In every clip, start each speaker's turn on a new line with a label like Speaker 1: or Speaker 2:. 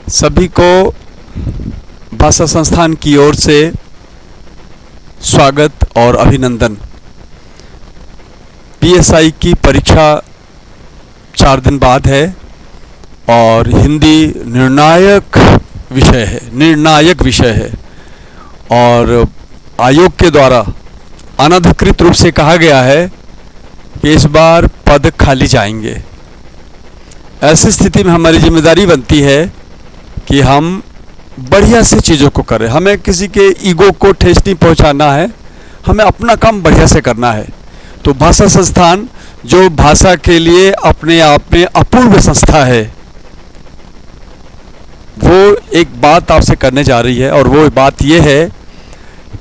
Speaker 1: सभी को भाषा संस्थान की ओर से स्वागत और अभिनंदन। पीएसआई की परीक्षा 4 दिन बाद है और हिंदी निर्णायक विषय है और आयोग के द्वारा अनधिकृत रूप से कहा गया है कि इस बार पद खाली जाएंगे। ऐसी स्थिति में हमारी जिम्मेदारी बनती है कि हम बढ़िया से चीज़ों को करें। हमें किसी के ईगो को ठेस नहीं पहुंचाना है, हमें अपना काम बढ़िया से करना है। तो भाषा संस्थान जो भाषा के लिए अपने आप में अपूर्व संस्था है, वो एक बात आपसे करने जा रही है और वो बात ये है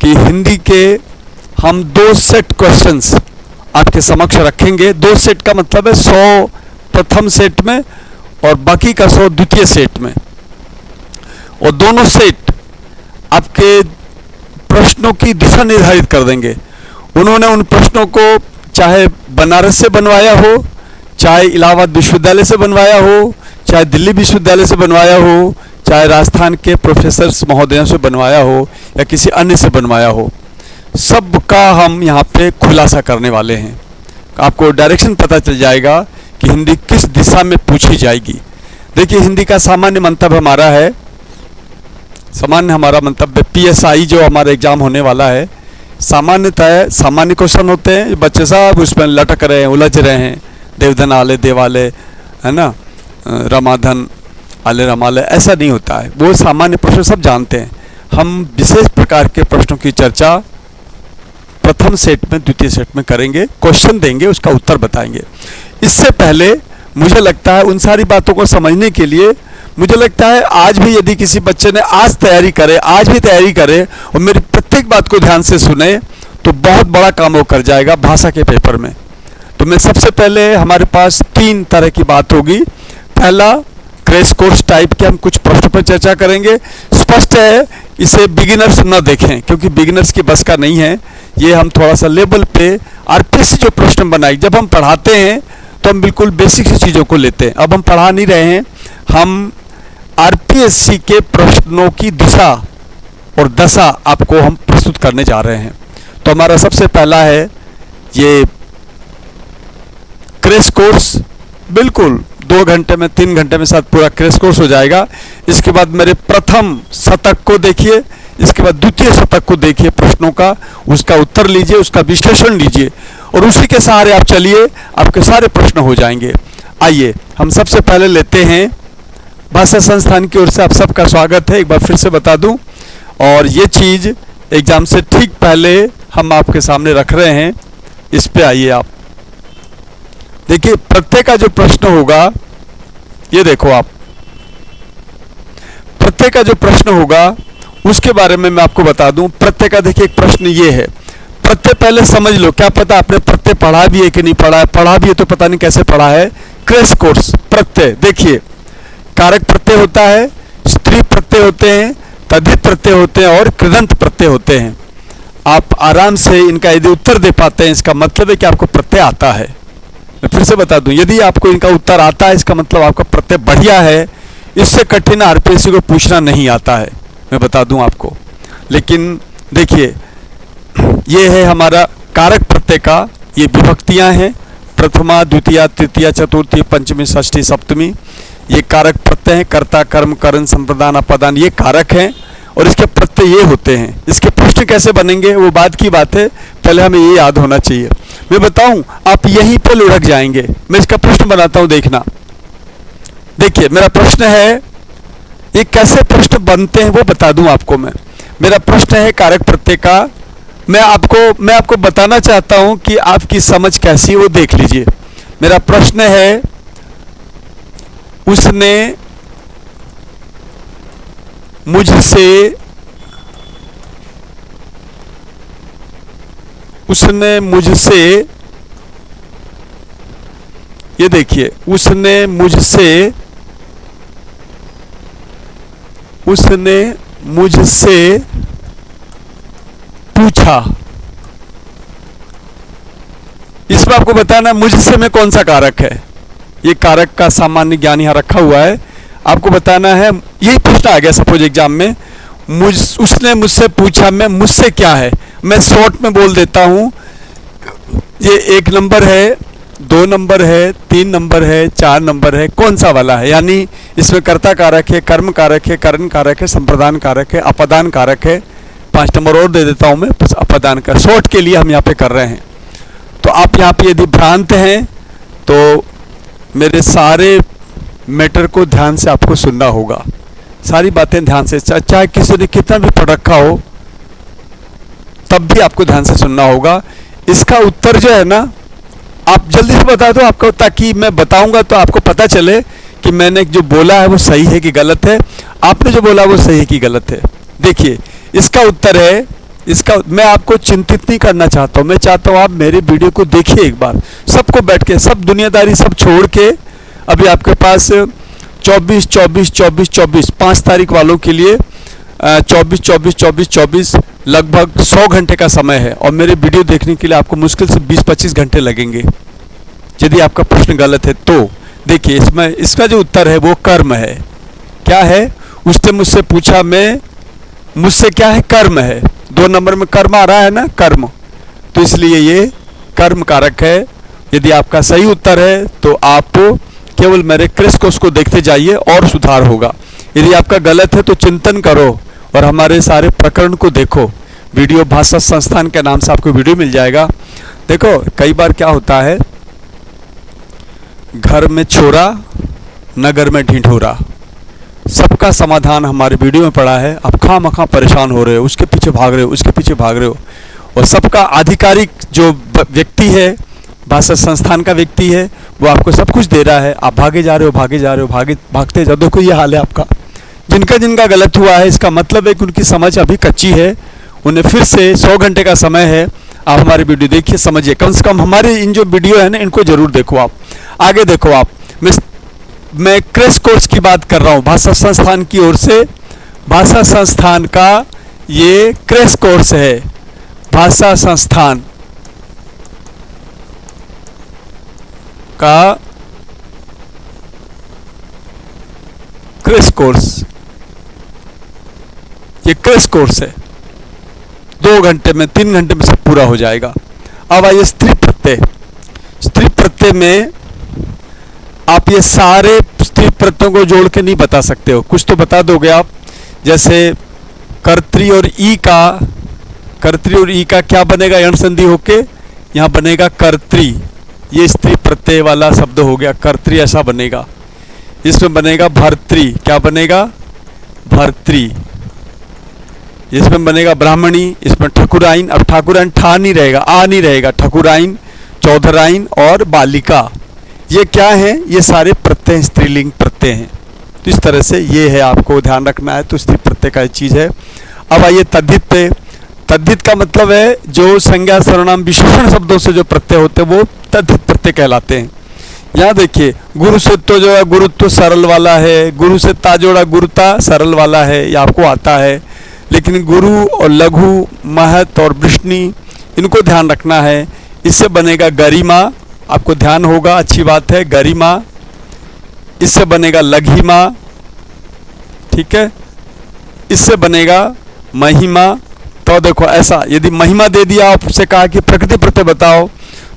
Speaker 1: कि हिंदी के हम 2 सेट क्वेश्चंस आपके समक्ष रखेंगे। 2 सेट का मतलब है 100 प्रथम सेट में और बाकी का 100 द्वितीय सेट में, और दोनों सेट आपके प्रश्नों की दिशा निर्धारित कर देंगे। उन्होंने उन प्रश्नों को चाहे बनारस से बनवाया हो, चाहे इलाहाबाद विश्वविद्यालय से बनवाया हो, चाहे दिल्ली विश्वविद्यालय से बनवाया हो, चाहे राजस्थान के प्रोफेसर्स महोदयों से बनवाया हो या किसी अन्य से बनवाया हो, सब का हम यहाँ पे खुलासा करने वाले हैं। आपको डायरेक्शन पता चल जाएगा कि हिंदी किस दिशा में पूछी जाएगी। देखिए, हिंदी का सामान्य मंतव्य हमारा मंतव्य पीएसआई जो हमारा एग्जाम होने वाला है, सामान्यतः सामान्य क्वेश्चन होते हैं। बच्चे साहब उसमें लटक रहे हैं, उलझ रहे हैं, देवधन आले देवाले, है ना, रमाधन आले रमाले, ऐसा नहीं होता है। वो सामान्य प्रश्न सब जानते हैं। हम विशेष प्रकार के प्रश्नों की चर्चा प्रथम सेट में द्वितीय सेट में करेंगे, क्वेश्चन देंगे, उसका उत्तर बताएंगे। इससे पहले मुझे लगता है उन सारी बातों को समझने के लिए मुझे लगता है आज भी यदि किसी बच्चे ने आज भी तैयारी करे और मेरी प्रत्येक बात को ध्यान से सुने तो बहुत बड़ा काम वो कर जाएगा भाषा के पेपर में। तो मैं सबसे पहले हमारे पास 3 तरह की बात होगी। पहला, क्रैश कोर्स टाइप के हम कुछ प्रश्नों पर चर्चा करेंगे। स्पष्ट है, इसे बिगिनर्स न देखें क्योंकि बिगिनर्स की बस का नहीं है। ये हम थोड़ा सा लेवल पे आरपीएससी जो प्रश्न बनाए, जब हम पढ़ाते हैं तो हम बिल्कुल बेसिक सी चीज़ों को लेते हैं। अब हम पढ़ा नहीं रहे हैं, हम आरपीएससी के प्रश्नों की दिशा और दशा आपको हम प्रस्तुत करने जा रहे हैं। तो हमारा सबसे पहला है ये क्रैश कोर्स। बिल्कुल 2 घंटे में 3 घंटे में साथ पूरा क्रैश कोर्स हो जाएगा। इसके बाद मेरे प्रथम शतक को देखिए, इसके बाद द्वितीय शतक को देखिए, प्रश्नों का उसका उत्तर लीजिए, उसका विश्लेषण लीजिए और उसी के सहारे आप चलिए, आपके सारे प्रश्न हो जाएंगे। आइए हम सबसे पहले लेते हैं, भाषा संस्थान की ओर से आप सबका स्वागत है, एक बार फिर से बता दूं। और ये चीज़ एग्जाम से ठीक पहले हम आपके सामने रख रहे हैं। इस पे आइए आप देखिए, प्रत्येक का जो प्रश्न होगा, ये देखो आप, प्रत्येक का जो प्रश्न होगा उसके बारे में मैं आपको बता दूं। प्रत्येक का देखिए एक प्रश्न ये है, प्रत्यय पहले समझ लो, क्या पता आपने प्रत्यय पढ़ा भी है कि नहीं पढ़ा है, पढ़ा भी है तो पता नहीं कैसे पढ़ा है। क्रैश कोर्स प्रत्यय देखिए, कारक प्रत्यय होता है, स्त्री प्रत्यय होते हैं, तद्धित प्रत्यय होते हैं और कृदंत प्रत्यय होते हैं। आप आराम से इनका यदि उत्तर दे पाते हैं, इसका मतलब है कि आपको प्रत्यय आता है। मैं फिर से बता दूं, यदि आपको इनका उत्तर आता है, इसका मतलब आपका प्रत्यय बढ़िया है। इससे कठिन आरपीएससी को पूछना नहीं आता है, मैं बता दूं आपको। लेकिन देखिए, ये है हमारा कारक प्रत्यय का, ये विभक्तियां हैं, प्रथमा, द्वितीया, तृतीया, चतुर्थी, पंचमी, षष्ठी, सप्तमी। ये कारक प्रत्यय हैं, कर्ता, कर्म, करण, संप्रदान, अपादान, ये कारक हैं और इसके प्रत्यय ये होते हैं। इसके प्रश्न कैसे बनेंगे वो बाद की बात है, पहले हमें ये याद होना चाहिए। मैं बताऊं, आप यहीं पे लुढ़क जाएंगे। मैं इसका प्रश्न बनाता हूं, देखना। देखिए, मेरा प्रश्न है, ये कैसे प्रश्न बनते हैं वो बता दूं आपको मैं। मेरा प्रश्न है कारक प्रत्यय का। मैं आपको बताना चाहता हूं कि आपकी समझ कैसी है वो देख लीजिए। मेरा प्रश्न है, उसने मुझसे, ये देखिए, उसने मुझसे पूछा। इसमें आपको बताना मुझसे में कौन सा कारक है। ये कारक का सामान्य ज्ञान यहाँ रखा हुआ है। आपको बताना है यही प्रश्न आ गया सपोज एग्जाम में, उसने मुझसे पूछा मैं मुझसे क्या है, मैं शॉर्ट में बोल देता हूँ, ये 1 नंबर है, 2 नंबर है, 3 नंबर है, 4 नंबर है, कौन सा वाला है। यानी इसमें कर्ता कारक है, कर्म कारक है, करण कारक है, संप्रदान कारक है, अपदान कारक है। 5 नंबर और दे देता हूँ मैं, बस अपदान कारक शॉर्ट के लिए हम यहाँ पे कर रहे हैं। तो आप यहाँ पे यदि भ्रांत हैं तो मेरे सारे मैटर को ध्यान से आपको सुनना होगा, सारी बातें ध्यान से, चाहे किसी ने कितना भी पढ़ रखा हो तब भी आपको ध्यान से सुनना होगा। इसका उत्तर जो है ना आप जल्दी से बता दो आपको, ताकि मैं बताऊंगा तो आपको पता चले कि मैंने जो बोला है वो सही है कि गलत है, आपने जो बोला वो सही है कि गलत है। देखिए इसका उत्तर है, इसका मैं आपको चिंतित नहीं करना चाहता हूँ, मैं चाहता हूँ आप मेरे वीडियो को देखिए एक बार, सबको बैठ के, सब दुनियादारी सब छोड़ के। अभी आपके पास 24 24 24 24 5 तारीख वालों के लिए 24 24 24 24 लगभग 100 घंटे का समय है, और मेरे वीडियो देखने के लिए आपको मुश्किल से 20-25 घंटे लगेंगे यदि आपका प्रश्न गलत है तो। देखिए इसमें इसका जो उत्तर है वो कर्म है। क्या है, उसने मुझसे पूछा, मैं मुझसे क्या है, कर्म है। 2 नंबर में कर्म आ रहा है ना, कर्म, तो इसलिए ये कर्म कारक है। यदि आपका सही उत्तर है तो आप केवल मेरे क्रिस कोर्स को देखते जाइए और सुधार होगा। यदि आपका गलत है तो चिंतन करो और हमारे सारे प्रकरण को देखो। वीडियो भाषा संस्थान के नाम से आपको वीडियो मिल जाएगा। देखो कई बार क्या होता है, घर में छोरा नगर में ढिंढोरा, सबका समाधान हमारे वीडियो में पड़ा है। आप खामखा परेशान हो रहे हो, उसके पीछे भाग रहे हो, उसके पीछे भाग रहे हो, और सबका आधिकारिक जो व्यक्ति है, भाषा संस्थान का व्यक्ति है, वो आपको सब कुछ दे रहा है, आप भागे जा रहे हो, भागे जा रहे हो, भागते जाओ। देखो ये हाल है आपका। जिनका जिनका गलत हुआ है इसका मतलब है कि उनकी समझ अभी कच्ची है, उन्हें फिर से 100 घंटे का समय है। आप हमारी वीडियो देखिए, समझिए, कम से कम हमारे इन जो वीडियो है ना इनको जरूर देखो। आप आगे देखो, आप मैं क्रेश कोर्स की बात कर रहा हूँ, भाषा संस्थान की ओर से। भाषा संस्थान का ये क्रेश कोर्स है, भाषा संस्थान का क्रेश कोर्स, ये क्रेश कोर्स है। 2 घंटे में, 3 घंटे में सब पूरा हो जाएगा। अब आइए स्त्री प्रत्यय। स्त्री प्रत्यय में आप ये सारे स्त्री प्रत्ययों को जोड़ के नहीं बता सकते हो, कुछ तो बता दोगे आप। जैसे कर्त्री और ई का क्या बनेगा, यण संधि होके यहाँ बनेगा कर्त्री, ये स्त्री प्रत्यय वाला शब्द हो गया, कर्त्री ऐसा बनेगा। इसमें बनेगा भर्त्री, क्या बनेगा, भर्त्री। इसमें बनेगा ब्राह्मणी, इसमें ठकुराइन। अब ठकुराइन ठा नहीं रहेगा, आ नहीं रहेगा, ठकुराइन, चौधराइन और बालिका, ये क्या है, ये सारे प्रत्यय स्त्रीलिंग प्रत्यय हैं। तो इस तरह से ये है, आपको ध्यान रखना है। तो स्त्री प्रत्यय का एक चीज़ है। अब आइए तद्धित पे। तद्धित का मतलब है जो संज्ञा सर्वनाम विशेषण शब्दों से जो प्रत्यय होते हैं वो तद्धित प्रत्यय कहलाते हैं। यहाँ देखिए, गुरु से तो जो है गुरुत्व सरल वाला है, गुरु से ता जोड़ा गुरुता सरल वाला है, ये आपको आता है। लेकिन गुरु और लघु, महत और वृष्णि, इनको ध्यान रखना है। इससे बनेगा गरिमा, आपको ध्यान होगा, अच्छी बात है, गरिमा। इससे बनेगा लघिमा, ठीक है। इससे बनेगा महिमा। तो देखो ऐसा, यदि महिमा दे दिया, आपसे कहा कि प्रकृति प्रत्यय बताओ,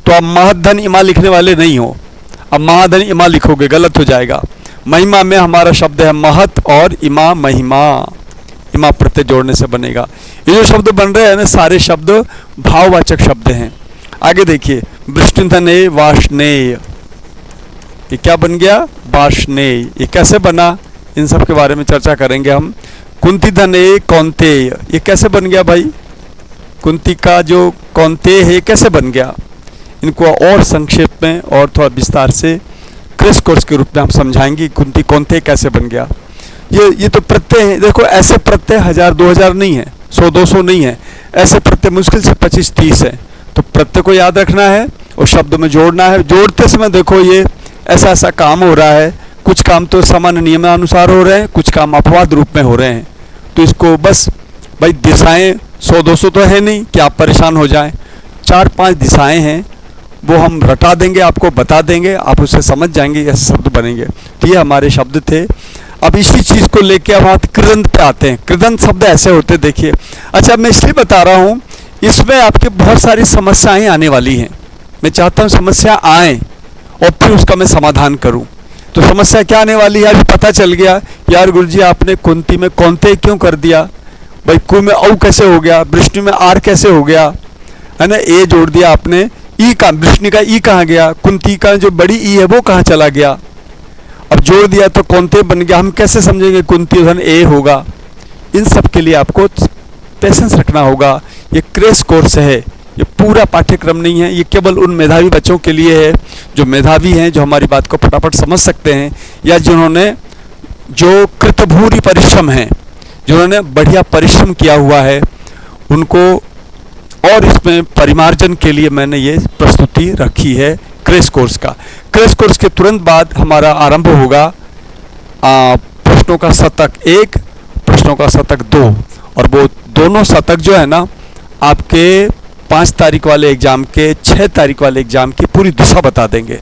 Speaker 1: तो आप महधन इमा लिखने वाले नहीं हो, अब महाधन इमा लिखोगे, गलत हो जाएगा। महिमा में हमारा शब्द है महत और इमा, महिमा, इमा प्रत्यय जोड़ने से बनेगा। ये जो शब्द बन रहे हैं ना, सारे शब्द भाववाचक शब्द हैं। आगे देखिए, वृष्णिधने वाष्णेय, ये क्या बन गया, वाष्णेय। ये कैसे बना, इन सब के बारे में चर्चा करेंगे हम। कुंती धने कौंतेय, ये कैसे बन गया भाई, कुंती का जो कौंतेय है कैसे बन गया। इनको और संक्षेप में और थोड़ा विस्तार से क्रेश कोर्स के रूप में हम समझाएंगे कुंती कौंतेय कैसे बन गया। ये तो प्रत्यय है। देखो ऐसे प्रत्यय 1000-2000 नहीं है, 100-200 नहीं है, ऐसे प्रत्यय मुश्किल से 25-30 है। तो प्रत्यय को याद रखना है और शब्द में जोड़ना है। जोड़ते समय देखो ये ऐसा ऐसा काम हो रहा है, कुछ काम तो सामान्य नियमानुसार हो रहे हैं, कुछ काम अपवाद रूप में हो रहे हैं। तो इसको बस भाई दिशाएं 100-200 तो है नहीं कि आप परेशान हो जाएं, 4-5 दिशाएं हैं, वो हम रटा देंगे, आपको बता देंगे, आप उससे समझ जाएंगे, ऐसे शब्द बनेंगे। तो ये हमारे शब्द थे। अब इसी चीज को लेके अब आप कृदंत पे आते हैं। कृदंत शब्द ऐसे होते देखिए। अच्छा, मैं इसलिए बता रहा हूं, इसमें आपके बहुत सारी समस्याएं आने वाली हैं। मैं चाहता हूं समस्या आए और फिर उसका मैं समाधान करूं। तो समस्या क्या आने वाली है, अभी पता चल गया यार गुरुजी आपने कुंती में कौनते क्यों कर दिया, भाई कु में औ कैसे हो गया, वृष्णि में आर कैसे हो गया, है ना, ए जोड़ दिया आपने, ई का वृष्णि का ई कहाँ गया, कुंती का जो बड़ी ई है वो कहाँ चला गया, अब जोड़ दिया तो कौनते बन गया, हम कैसे समझेंगे कुंती धन ए होगा। इन सब के लिए आपको पेशेंस रखना होगा। ये क्रैश कोर्स है, ये पूरा पाठ्यक्रम नहीं है, ये केवल उन मेधावी बच्चों के लिए है जो मेधावी हैं, जो हमारी बात को फटाफट समझ सकते हैं, या जिन्होंने जो कृतभूरि परिश्रम हैं, जिन्होंने बढ़िया परिश्रम किया हुआ है उनको। और इसमें परिमार्जन के लिए मैंने ये प्रस्तुति रखी है क्रैश कोर्स का। क्रैश कोर्स के तुरंत बाद हमारा आरंभ होगा प्रश्नों का शतक 1, प्रश्नों का शतक 2, और वो दोनों शतक जो है ना आपके 5 तारीख वाले एग्जाम के 6 तारीख वाले एग्जाम की पूरी दिशा बता देंगे।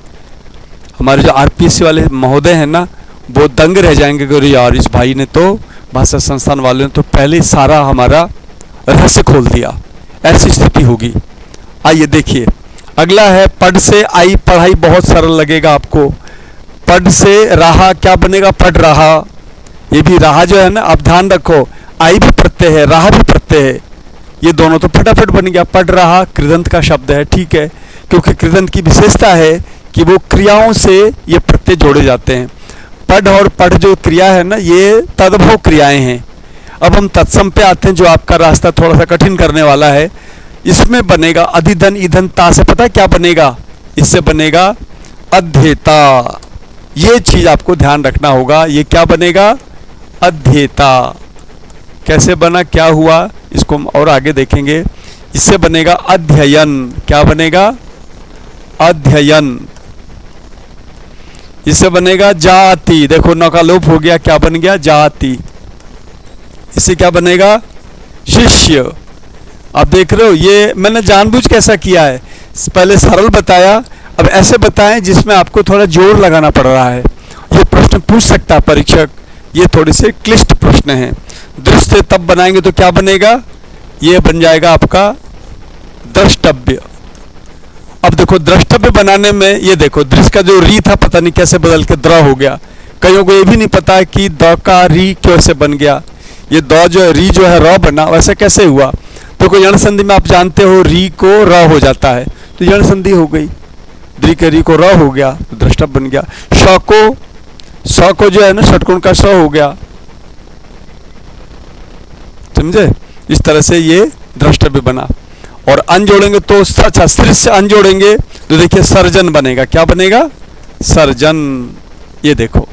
Speaker 1: हमारे जो आरपीएससी वाले महोदय हैं ना वो दंग रह जाएंगे कि यार इस भाई ने तो, भाषा संस्थान वाले ने तो पहले सारा हमारा रहस्य खोल दिया, ऐसी स्थिति होगी। आइए देखिए, अगला है पढ़ से आई, पढ़ाई बहुत सरल लगेगा आपको। पढ़ से रहा क्या बनेगा, पढ़ रहा, ये भी रहा जो है ना, आप ध्यान रखो आई भी प्रत्यय है, रहा भी प्रत्यय है, ये दोनों तो फटाफट बन गया। पढ़ रहा कृदंत का शब्द है, ठीक है, क्योंकि कृदंत की विशेषता है कि वो क्रियाओं से ये प्रत्यय जोड़े जाते हैं। पढ़ और पढ़ जो क्रिया है ना ये तद्भव क्रियाएं हैं। अब हम तत्सम पे आते हैं जो आपका रास्ता थोड़ा सा कठिन करने वाला है। इसमें बनेगा अधिधन ईधन ता से, पता है क्या बनेगा, इससे बनेगा अध्येता। ये चीज आपको ध्यान रखना होगा, ये क्या बनेगा, अध्येता। कैसे बना, क्या हुआ, इसको हम और आगे देखेंगे। इससे बनेगा अध्ययन, क्या बनेगा, अध्ययन। इससे बनेगा जाति, देखो न का लोप हो गया, क्या बन गया, जाति। इससे क्या बनेगा, शिष्य। आप देख रहे हो ये मैंने जानबूझ कैसा किया है, पहले सरल बताया, अब ऐसे बताएं जिसमें आपको थोड़ा जोर लगाना पड़ रहा है। ये प्रश्न पूछ सकता है परीक्षक, ये थोड़े से क्लिष्ट प्रश्न हैं। दृश्य तब बनाएंगे तो क्या बनेगा, ये बन जाएगा आपका द्रष्टव्य। अब देखो द्रष्टव्य बनाने में ये देखो दृश्य का जो री था पता नहीं कैसे बदल के द्र हो गया। कईयों को ये भी नहीं पता है कि द का री कैसे बन गया, ये द जो है री जो है र बना, वैसे कैसे हुआ। देखो यण संधि में आप जानते हो री को र हो जाता है, तो यण संधि हो गई, द्रि के री को र हो गया तो द्रष्टव्य बन गया। स को जो है ना षटकोण का स हो गया, समझे, इस तरह से ये द्रष्टव्य बना। और अन जोड़ेंगे तो अच्छा सिर से अन जोड़ेंगे तो देखिए सर्जन बनेगा, क्या बनेगा, सर्जन। ये देखो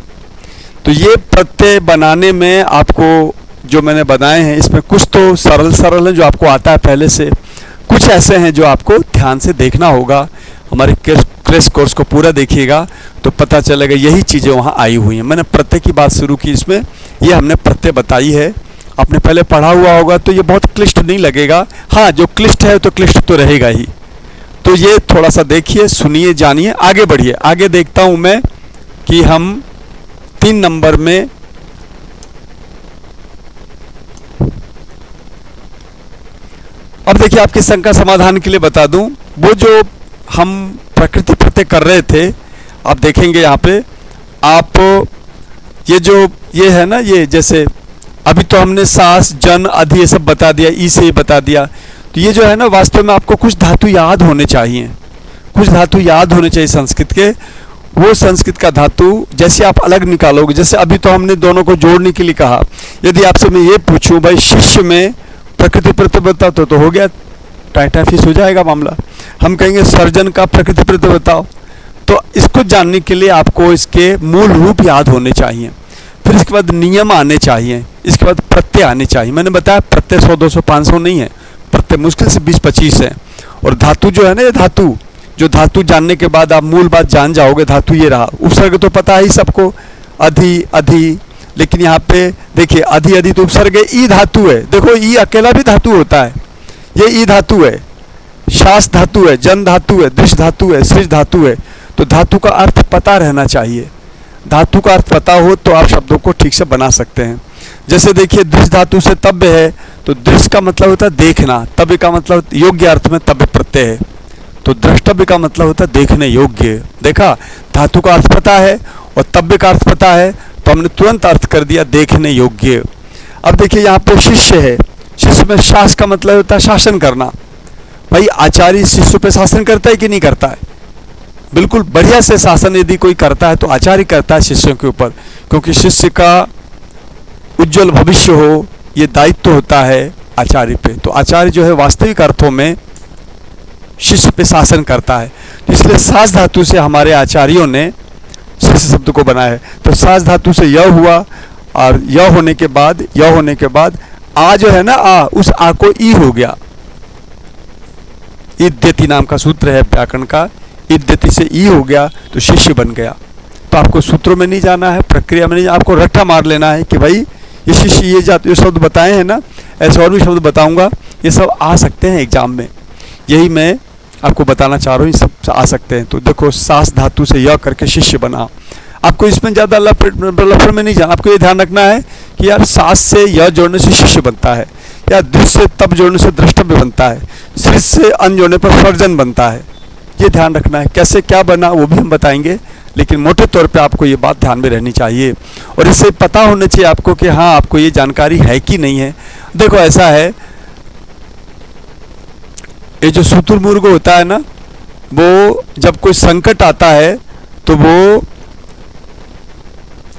Speaker 1: तो ये प्रत्यय बनाने में आपको जो मैंने बनाए हैं इसमें कुछ तो सरल सरल है जो आपको आता है पहले से, कुछ ऐसे हैं जो आपको ध्यान से देखना होगा। हमारे क्रैश कोर्स को पूरा देखिएगा तो पता चलेगा यही चीज़ें वहाँ आई हुई हैं। मैंने प्रत्यय की बात शुरू की, इसमें ये हमने प्रत्यय बताई है, आपने पहले पढ़ा हुआ होगा तो ये बहुत क्लिष्ट नहीं लगेगा। हाँ जो क्लिष्ट है तो क्लिष्ट तो रहेगा ही, तो ये थोड़ा सा देखिए, सुनिए, जानिए, आगे बढ़िए। आगे देखता हूँ मैं कि हम 3 नंबर में अब देखिए आपकी शंका समाधान के लिए बता दूं, वो जो हम प्रकृति प्रत्यय कर रहे थे आप देखेंगे यहाँ पे आप ये जो ये है ना, ये जैसे अभी तो हमने सास जन अधि ये सब बता दिया, ई से ही बता दिया, तो ये जो है ना वास्तव में आपको कुछ धातु याद होने चाहिए, कुछ धातु याद होने चाहिए संस्कृत के। वो संस्कृत का धातु जैसे आप अलग निकालोगे, जैसे अभी तो हमने दोनों को जोड़ने के लिए कहा, यदि आपसे मैं ये पूछूं भाई शिष्य में प्रकृति प्रत्यय बताओ तो हो गया, टाइटा फिश हो जाएगा मामला। हम कहेंगे सर्जन का प्रकृति प्रत्यय बताओ, तो इसको जानने के लिए आपको इसके मूल रूप याद होने चाहिए, फिर इसके बाद नियम आने चाहिए, इसके बाद प्रत्यय आने चाहिए। मैंने बताया प्रत्यय 100 200 500 नहीं है, प्रत्यय मुश्किल से 20-25 है। और धातु जो है ना, ये धातु जो धातु जानने के बाद आप मूल बात जान जाओगे, धातु ये रहा। उपसर्ग तो पता ही सबको, अधि अधि, लेकिन यहाँ पे देखिए अधि अधि तो उपसर्ग ई धातु है, देखो ई अकेला भी धातु होता है, ये ई धातु है, शास धातु है, जन धातु है, दृश धातु है, सृज धातु है, तो धातु का अर्थ पता रहना चाहिए। धातु का अर्थ पता हो तो आप शब्दों को ठीक से बना सकते हैं। जैसे देखिए दृश्य धातु से तव्य है, तो दृश्य का मतलब होता है देखना, तव्य का मतलब योग्य अर्थ में तव्य प्रत्यय है, तो द्रष्टव्य का मतलब होता है देखने योग्य। देखा, धातु का अर्थ पता है और तव्य का अर्थ पता है, तो हमने तुरंत अर्थ कर दिया देखने योग्य। अब देखिए यहाँ पे शिष्य है, शिष्य में शास का मतलब होता है शासन करना। भाई आचार्य शिष्य पे शासन करता है कि नहीं करता है? बिल्कुल बढ़िया से शासन यदि कोई करता है तो आचार्य करता है शिष्यों के ऊपर, क्योंकि शिष्य का उज्जवल भविष्य हो ये दायित्व होता है आचार्य पे। तो आचार्य जो है वास्तविक अर्थों में शिष्य पे शासन करता है, इसलिए सास धातु से हमारे आचार्यों ने शिष्य शब्द को बनाया है। तो सास धातु से य हुआ, और य होने के बाद आ जो है ना, आ, उस आ को ई हो गया। इद्यति नाम का सूत्र है व्याकरण का, इद्यति से ई हो गया तो शिष्य बन गया। तो आपको सूत्रों में नहीं जाना है, प्रक्रिया में नहीं, आपको रट्टा मार लेना है कि भाई ये शिष्य ये शब्द बताए हैं ना, ऐसे और भी शब्द बताऊंगा, ये सब आ सकते हैं एग्जाम में, यही मैं आपको बताना चाह रहा हूँ, ये सब आ सकते हैं। तो देखो सास धातु से य करके शिष्य बना। आपको इसमें ज़्यादा लफड़ में नहीं जाना, आपको ये ध्यान रखना है कि यार सास से य जोड़ने से शिष्य बनता है, या दृश्य से तब जोड़ने से द्रष्टव्य बनता है, सृज से अन जोड़ने पर फर्जन बनता है। ये ध्यान रखना है, कैसे क्या बना वो भी हम बताएंगे, लेकिन मोटे तौर पे आपको ये बात ध्यान में रहनी चाहिए और इससे पता होना चाहिए आपको कि हाँ आपको ये जानकारी है कि नहीं है। देखो ऐसा है, ये जो शुतुरमुर्ग होता है ना, वो जब कोई संकट आता है तो वो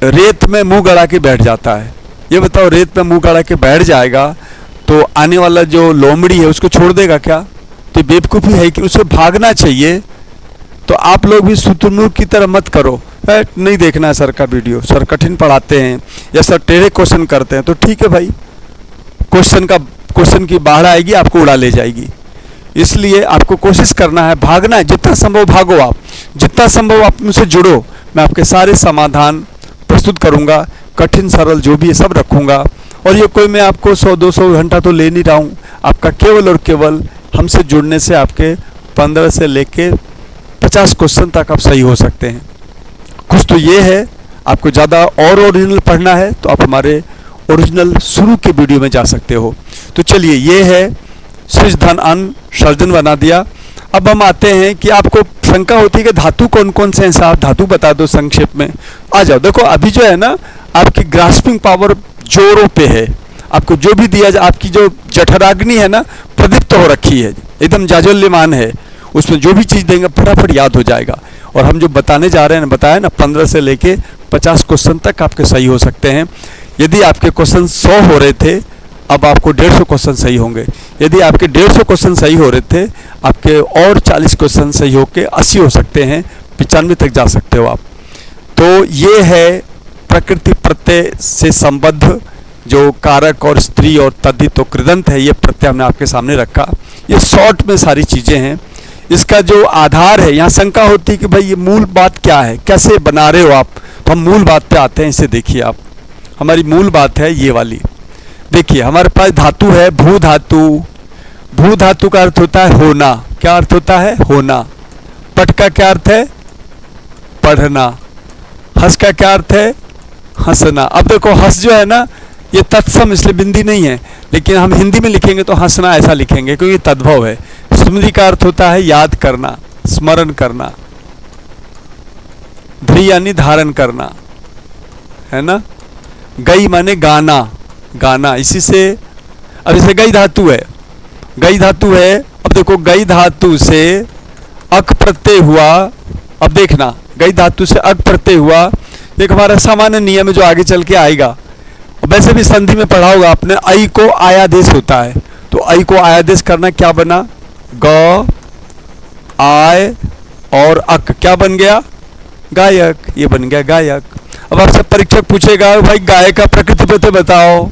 Speaker 1: रेत में मुंह गड़ा के बैठ जाता है। ये बताओ, रेत में मुंह गड़ा के बैठ जाएगा तो आने वाला जो लोमड़ी है उसको छोड़ देगा क्या? तो बेवकूफ़ी है कि उसे भागना चाहिए। तो आप लोग भी शुतुरमुर्ग की तरह मत करो, नहीं देखना है सर का वीडियो, सर कठिन पढ़ाते हैं या सर टेढ़े क्वेश्चन करते हैं, तो ठीक है भाई, क्वेश्चन की बाढ़ आएगी, आपको उड़ा ले जाएगी। इसलिए आपको कोशिश करना है, भागना है, जितना संभव भागो आप, जितना संभव आप मुझसे जुड़ो, मैं आपके सारे समाधान प्रस्तुत करूंगा, कठिन सरल जो भी है सब रखूंगा। और ये कोई मैं आपको 100-200 घंटा तो ले नहीं रहा हूँ, आपका केवल और केवल हमसे जुड़ने से आपके 15 से लेके 50 क्वेश्चन तक आप सही हो सकते हैं। कुछ तो ये है, आपको ज़्यादा और ओरिजिनल पढ़ना है तो आप हमारे ओरिजिनल शुरू के वीडियो में जा सकते हो। तो चलिए, ये है सृज धन अन्न सर्जन बना दिया। अब हम आते हैं कि आपको शंका होती है कि धातु कौन कौन से हैं साहब, धातु बता दो संक्षेप में। आ जाओ, देखो अभी जो है ना आपकी ग्रास्पिंग पावर जोरों पे है, आपको जो भी दिया जाए, आपकी जो जठराग्नि है ना प्रदीप्त हो रखी है, एकदम जाज्वल्यमान है, उसमें जो भी चीज़ देंगे फटाफट याद हो जाएगा। और हम जो बताने जा रहे हैं, बताया ना 15 से लेके 50 क्वेश्चन तक आपके सही हो सकते हैं। यदि आपके क्वेश्चन 100 हो रहे थे, अब आपको 150 क्वेश्चन सही होंगे। यदि आपके 150 क्वेश्चन सही हो रहे थे, आपके और 40 क्वेश्चन सही होके 80 हो सकते हैं, 95 तक जा सकते हो आप। तो ये है प्रकृति प्रत्यय से संबद्ध जो कारक और स्त्री और तद्धित और कृदंत है, ये प्रत्यय हमने आपके सामने रखा। ये शॉर्ट में सारी चीज़ें हैं। इसका जो आधार है, यहाँ शंका होती है कि भाई ये मूल बात क्या है, कैसे बना रहे हो आप, तो हम मूल बात पे आते हैं। इसे देखिए आप, हमारी मूल बात है ये वाली। देखिए हमारे पास धातु है भू धातु। भू धातु का अर्थ होता है होना। क्या अर्थ होता है? होना। पट का क्या अर्थ है? पढ़ना। हंस का क्या अर्थ है? हंसना। अब देखो हंस जो है ना, ये तत्सम इसलिए बिंदी नहीं है, लेकिन हम हिंदी में लिखेंगे तो हंसना ऐसा लिखेंगे क्योंकि तद्भव है। स्मृति का अर्थ होता है याद करना, स्मरण करना। ध्री यानी धारण करना, है ना। गई माने गाना, गाना। इसी से, अब इसे गई धातु है, गई धातु है। अब देखो गई धातु से अक प्रत्यय हुआ। अब देखना, गई धातु से अक प्रत्यय हुआ, एक हमारा सामान्य नियम है जो आगे चल के आएगा। वैसे भी संधि में पढ़ा होगा आपने, आई को आयादेश होता है। तो आई को आयादेश करना क्या बना? ग, आय और अक, क्या बन गया? गायक। ये बन गया गायक। अब आपसे परीक्षक पूछेगा भाई गायक का प्रकृति प्रत्यय बताओ।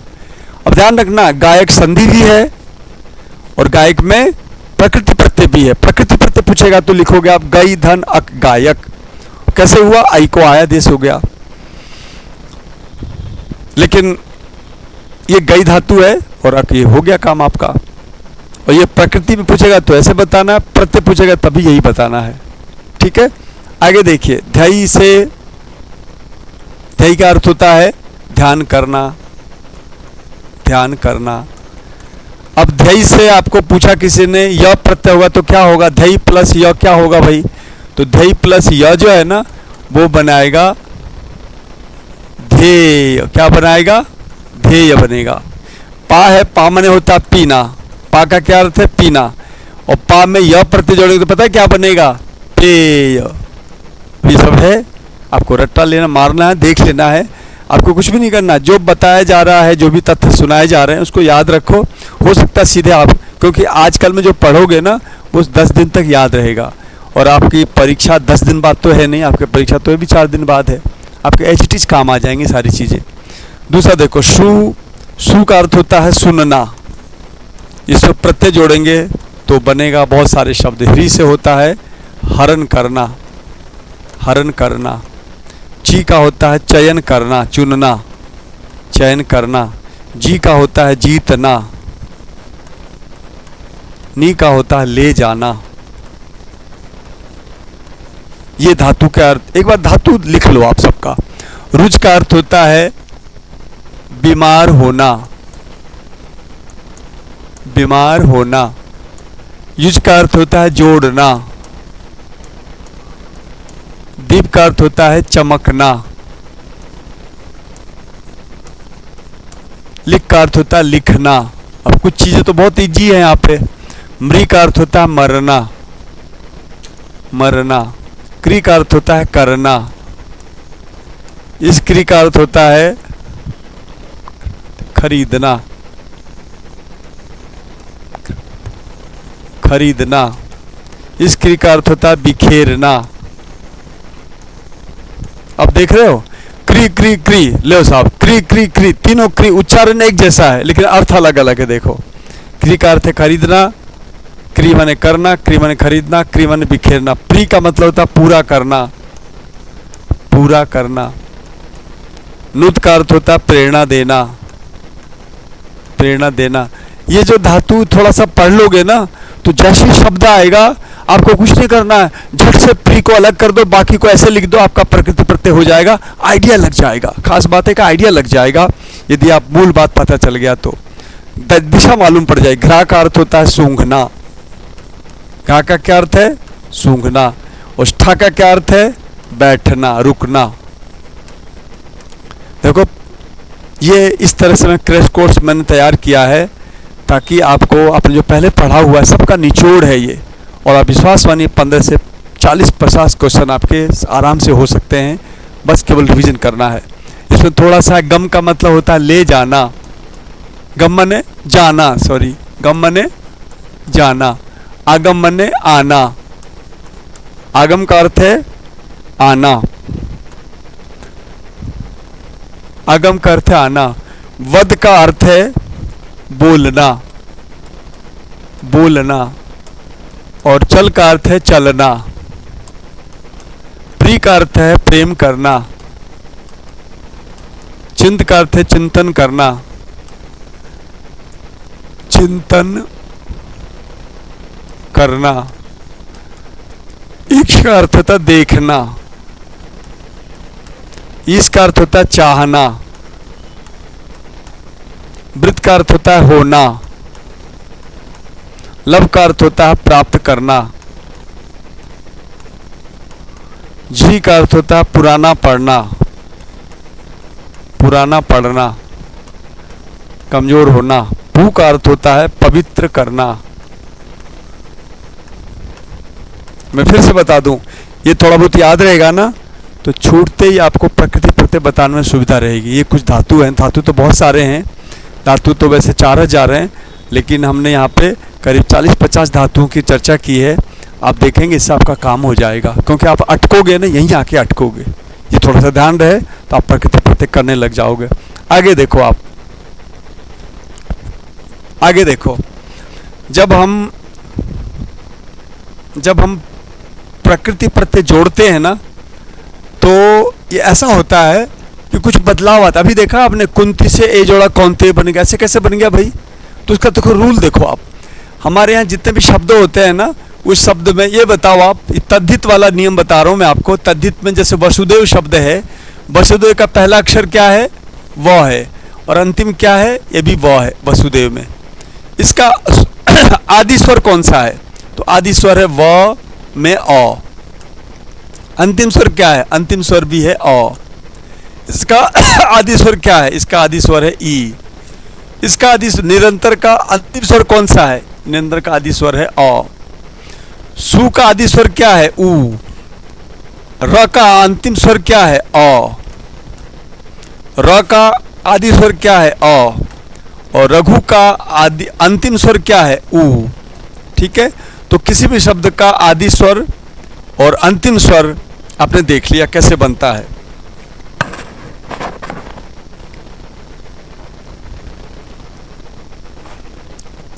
Speaker 1: अब ध्यान रखना, गायक संधि भी है और गायक में प्रकृति प्रत्यय भी है। प्रकृति प्रत्यय पूछेगा तो लिखोगे आप गई धन अक गायक। कैसे हुआ? आई को आयादेश हो गया। लेकिन ये गई धातु है और अक, ये हो गया काम आपका। और ये प्रकृति में पूछेगा तो ऐसे बताना, प्रत्यय पूछेगा तभी यही बताना है। ठीक है, आगे देखिए। ध्याई से ध्यय का अर्थ होता है ध्यान करना, ध्यान करना। अब ध्यय से आपको पूछा किसी ने य प्रत्यय होगा तो क्या होगा, ध्यय प्लस य क्या होगा भाई, तो ध्यय प्लस य जो है ना वो बनाएगा ध्येय। क्या बनाएगा, ध्येय बनेगा। पा है, पा मने होता पीना, पा का क्या अर्थ है पीना, और पा में य प्रत्यय जोड़ेंगे तो पता है क्या बनेगा, पेय। ये सब है, आपको रट्टा लेना, मारना है, देख लेना है, आपको कुछ भी नहीं करना। जो बताया जा रहा है, जो भी तथ्य सुनाए जा रहे हैं उसको याद रखो। हो सकता है सीधे आप, क्योंकि आजकल में जो पढ़ोगे ना वो 10 दिन तक याद रहेगा, और आपकी परीक्षा 10 दिन बाद तो है नहीं, आपकी परीक्षा तो भी 4 दिन बाद है। आपके एचटीज काम आ जाएंगी सारी चीज़ें। दूसरा देखो सु, सु का अर्थ होता है सुनना, इसमें प्रत्यय जोड़ेंगे तो बनेगा बहुत सारे शब्द। ह्री से होता है हरण करना, हरण करना। ची का होता है चयन करना, चुनना, चयन करना। जी का होता है जीतना। नी का होता है ले जाना। ये धातु का अर्थ, एक बार धातु लिख लो आप सबका। रुच का अर्थ होता है बीमार होना, बीमार होना। युज का अर्थ होता है जोड़ना। दीप का अर्थ होता है चमकना। लिख का अर्थ होता है लिखना। अब कुछ चीजें तो बहुत इजी है यहाँ पे। मृ का अर्थ होता है मरना, मरना। क्री का अर्थ होता है करना। इस क्री का अर्थ होता है खरीदना, खरीदना। इस क्री का अर्थ होता है बिखेरना। अब देख रहे हो, क्री क्री क्री, ले साहब, क्री क्री क्री, तीनों क्री उच्चारण एक जैसा है लेकिन अर्थ अलग अलग है। देखो, क्री का अर्थ है खरीदना, क्री माने करना, क्री माने खरीदना, क्री माने बिखेरना। प्री का मतलब होता है पूरा करना, पूरा करना। नुत का अर्थ होता है प्रेरणा देना, प्रेरणा देना। ये जो धातु थोड़ा सा पढ़ लोगे ना तो जैसे शब्द आएगा आपको कुछ नहीं करना है, झट से प्री को अलग कर दो, बाकी को ऐसे लिख दो, आपका प्रकृति प्रत्यय हो जाएगा, आइडिया लग जाएगा। खास बात है का आइडिया लग जाएगा यदि आप मूल बात पता चल गया तो दिशा मालूम पड़ जाएगी। घ्रा का अर्थ होता है सूंघना, घा का क्या अर्थ है सूंघना, और ठा का क्या अर्थ है बैठना, रुकना। देखो ये इस तरह से मैं क्रैश कोर्स मैंने तैयार किया है ताकि आपको आपने जो पहले पढ़ा हुआ है सबका निचोड़ है ये, और आप विश्वास मानिए 15 से 40-50 क्वेश्चन आपके आराम से हो सकते हैं, बस केवल रिवीजन करना है। इसमें थोड़ा सा गम का मतलब होता है ले जाना, गम मने जाना, सॉरी गम मने जाना। आगम मने आना, आगम का अर्थ है आना, आगम का अर्थ है आना। वद का अर्थ है बोलना, बोलना, और चल का अर्थ है चलना। प्री का अर्थ है प्रेम करना। चिंत का अर्थ है चिंतन करना, चिंतन करना। ईक्ष का अर्थ होता देखना। ईश का अर्थ होता है चाहना। वृत्त का अर्थ होता है होना। लव का अर्थ होता है प्राप्त करना। जी का अर्थ होता है पुराना पढ़ना, पुराना पढ़ना, कमजोर होना। पू का अर्थ होता है पवित्र करना। मैं फिर से बता दूं, ये थोड़ा बहुत याद रहेगा ना तो छूटते ही आपको प्रकृति प्रत्यय बताने में सुविधा रहेगी। ये कुछ धातु हैं, धातु तो बहुत सारे हैं, धातु तो वैसे 4000 हैं, लेकिन हमने यहाँ पे करीब 40-50 धातुओं की चर्चा की है। आप देखेंगे इससे आपका काम हो जाएगा, क्योंकि आप अटकोगे ना, यहीं आके अटकोगे। ये थोड़ा सा ध्यान रहे तो आप प्रकृति प्रत्यय करने लग जाओगे। आगे देखो, आप आगे देखो, जब हम प्रकृति प्रत्यय जोड़ते हैं ना तो ये ऐसा होता है कि कुछ बदलाव आता है। अभी देखा आपने कुंती से ए जोड़ा कौनते बन गया, ऐसे कैसे बन गया भाई? तो उसका देखो रूल देखो आप। हमारे यहाँ जितने भी शब्द होते हैं ना, उस शब्द में ये बताओ आप, तद्धित वाला नियम बता रहा हूँ मैं आपको। तद्धित में जैसे वसुदेव शब्द है, वसुदेव का पहला अक्षर क्या है? व है, और अंतिम क्या है? ये भी व है वसुदेव में। इसका आदि स्वर कौन सा है? तो आदि स्वर है व में अ। अंतिम स्वर क्या है? अंतिम स्वर भी है अ। इसका आदि स्वर क्या है? इसका आदि स्वर है ई। इसका आदि निरंतर का अंतिम स्वर कौन सा है? निरंतर का आदि स्वर है अ। सु का आदि स्वर क्या है? उ। र का अंतिम स्वर क्या है? अ। र का आदि स्वर क्या है? अ। और रघु का आदि अंतिम स्वर क्या है? उ। ठीक है, तो किसी भी शब्द का आदि स्वर और अंतिम स्वर आपने देख लिया कैसे बनता है।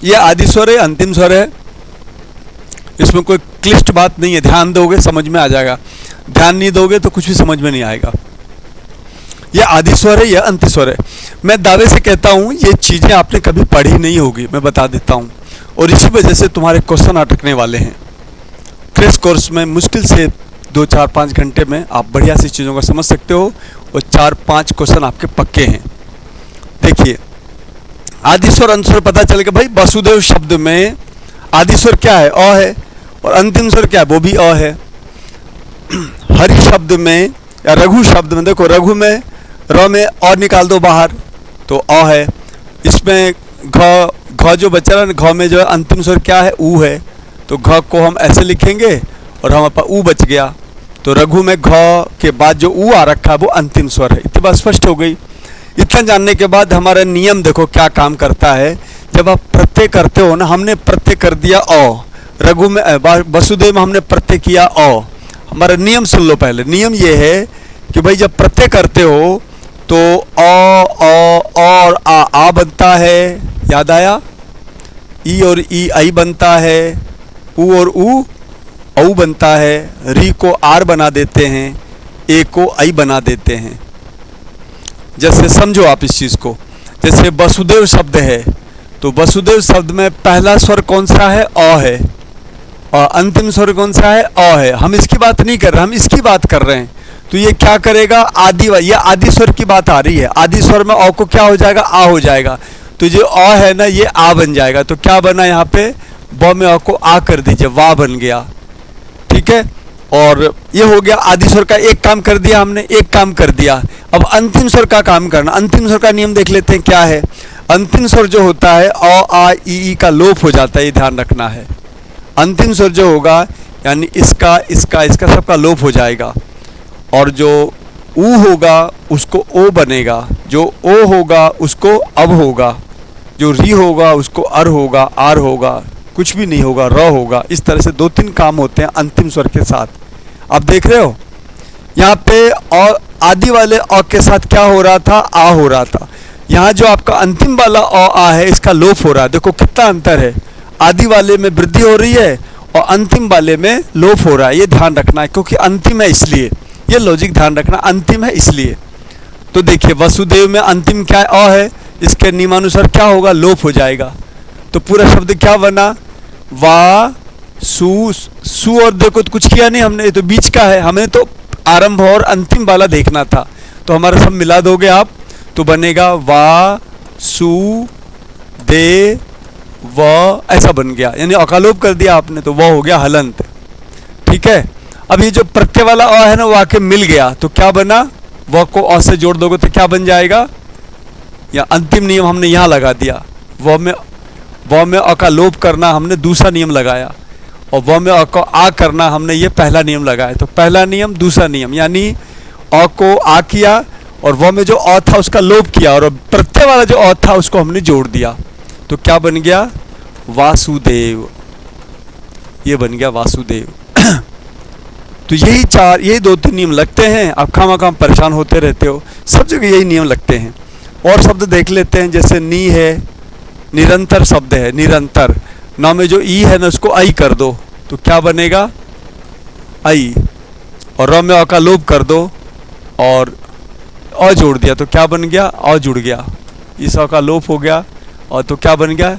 Speaker 1: यह आदि स्वर है, अंतिम स्वर है, इसमें कोई क्लिष्ट बात नहीं है। ध्यान दोगे समझ में आ जाएगा, ध्यान नहीं दोगे तो कुछ भी समझ में नहीं आएगा। यह आदि स्वर है, यह अंतिम स्वर है। मैं दावे से कहता हूं ये चीजें आपने कभी पढ़ी नहीं होगी, मैं बता देता हूं, और इसी वजह से तुम्हारे क्वेश्चन अटकने वाले हैं। क्रेश कोर्स में मुश्किल से 2-4-5 घंटे में आप बढ़िया सी चीज़ों को समझ सकते हो, और 4-5 क्वेश्चन आपके पक्के हैं। देखिए, आदि स्वर अंत स्वर पता चल गया भाई। वसुदेव शब्द में आदि स्वर क्या है? अ है, और अंतिम स्वर क्या है? वो भी अ है। हरि शब्द में या रघु शब्द में देखो, रघु में र में अ निकाल दो बाहर तो अ है। इसमें घ जो बचा है, घ में जो है अंतिम स्वर क्या है? उ है, तो घ को हम ऐसे लिखेंगे और हमारे पास उ बच गया। तो रघु में घ के बाद जो उ आ रखा है वो अंतिम स्वर है। इतनी बात स्पष्ट हो गई। इतना जानने के बाद हमारा नियम देखो क्या काम करता है। जब आप प्रत्यय करते हो ना, हमने प्रत्यय कर दिया अ, रघु में वसुदेव में हमने प्रत्यय किया अ। हमारा नियम सुन लो पहले। नियम ये है कि भाई जब प्रत्यय करते हो तो अ और आ बनता है, याद आया? ई और ई आई बनता है, उ और उ औ बनता है, री को आर बना देते हैं, ए को आई बना देते हैं। जैसे समझो आप इस चीज को, जैसे वसुदेव शब्द है तो वसुदेव शब्द में पहला स्वर कौन सा है? अ है, और अंतिम स्वर कौन सा है? अ है। हम इसकी बात नहीं कर रहे, हम इसकी बात कर रहे हैं। तो ये क्या करेगा? आदि, ये आदि स्वर की बात आ रही है। आदि स्वर में अ को क्या हो जाएगा? आ हो जाएगा। तो जो अ है ना, ये आ बन जाएगा। तो क्या बना यहाँ पे? ब में अ को आ कर दीजिए, वाह बन गया। ठीक है, और ये हो गया आदि स्वर का एक काम कर दिया हमने, एक काम कर दिया। अब अंतिम स्वर का काम करना। अंतिम स्वर का नियम देख लेते हैं क्या है। अंतिम स्वर जो होता है अ आ ई का लोप हो जाता है, ये ध्यान रखना है। अंतिम स्वर जो होगा यानी इसका इसका इसका सबका लोप हो जाएगा, और जो उ होगा उसको ओ बनेगा, जो ओ होगा उसको अब होगा, जो री होगा उसको अर होगा, आर होगा, कुछ भी नहीं होगा, र होगा। इस तरह से 2-3 काम होते हैं अंतिम स्वर के साथ। आप देख रहे हो यहाँ पे और आदि वाले अ के साथ क्या हो रहा था? आ हो रहा था। यहाँ जो आपका अंतिम वाला अ आ है इसका लोप हो रहा है। देखो कितना अंतर है, आदि वाले में वृद्धि हो रही है और अंतिम वाले में लोप हो रहा है। ये ध्यान रखना है, क्योंकि अंतिम है इसलिए, ये लॉजिक ध्यान रखना, अंतिम है इसलिए। तो देखिए वसुदेव में अंतिम क्या है? अ है, इसके नियमानुसार क्या होगा? लोप हो जाएगा। तो पूरा शब्द क्या बना? वा सु और देखो तो कुछ किया नहीं हमने, ये तो बीच का है, हमें तो आरंभ और अंतिम वाला देखना था। तो हमारा सब मिला दोगे आप तो बनेगा वा सु दे व, ऐसा बन गया। यानी अकालोप कर दिया आपने तो वह हो गया हलंत। ठीक है, अब ये जो प्रत्यय वाला अ है ना वो आके मिल गया तो क्या बना? व को अ से जोड़ दोगे तो क्या बन जाएगा? या अंतिम नियम हमने यहाँ लगा दिया। व में अ का लोप करना हमने दूसरा नियम लगाया, और व में अ को आ करना हमने ये पहला नियम लगाया। तो पहला नियम दूसरा नियम, यानी अ को आ किया और व में जो अ था उसका लोप किया, और प्रत्यय वाला जो अ था उसको हमने जोड़ दिया। तो क्या बन गया? वासुदेव। ये बन गया वासुदेव। तो यही 2-3 नियम लगते हैं। आप खामा परेशान होते रहते हो, सब जगह यही नियम लगते हैं। और शब्द देख लेते हैं, जैसे नी है, निरंतर शब्द है, निरंतर। न में जो ई है ना उसको आई कर दो तो क्या बनेगा? आई। और र में अ का लोप कर दो और अ जोड़ दिया तो क्या बन गया? अ जुड़ गया। इस अ का लोप हो गया और तो क्या बन गया?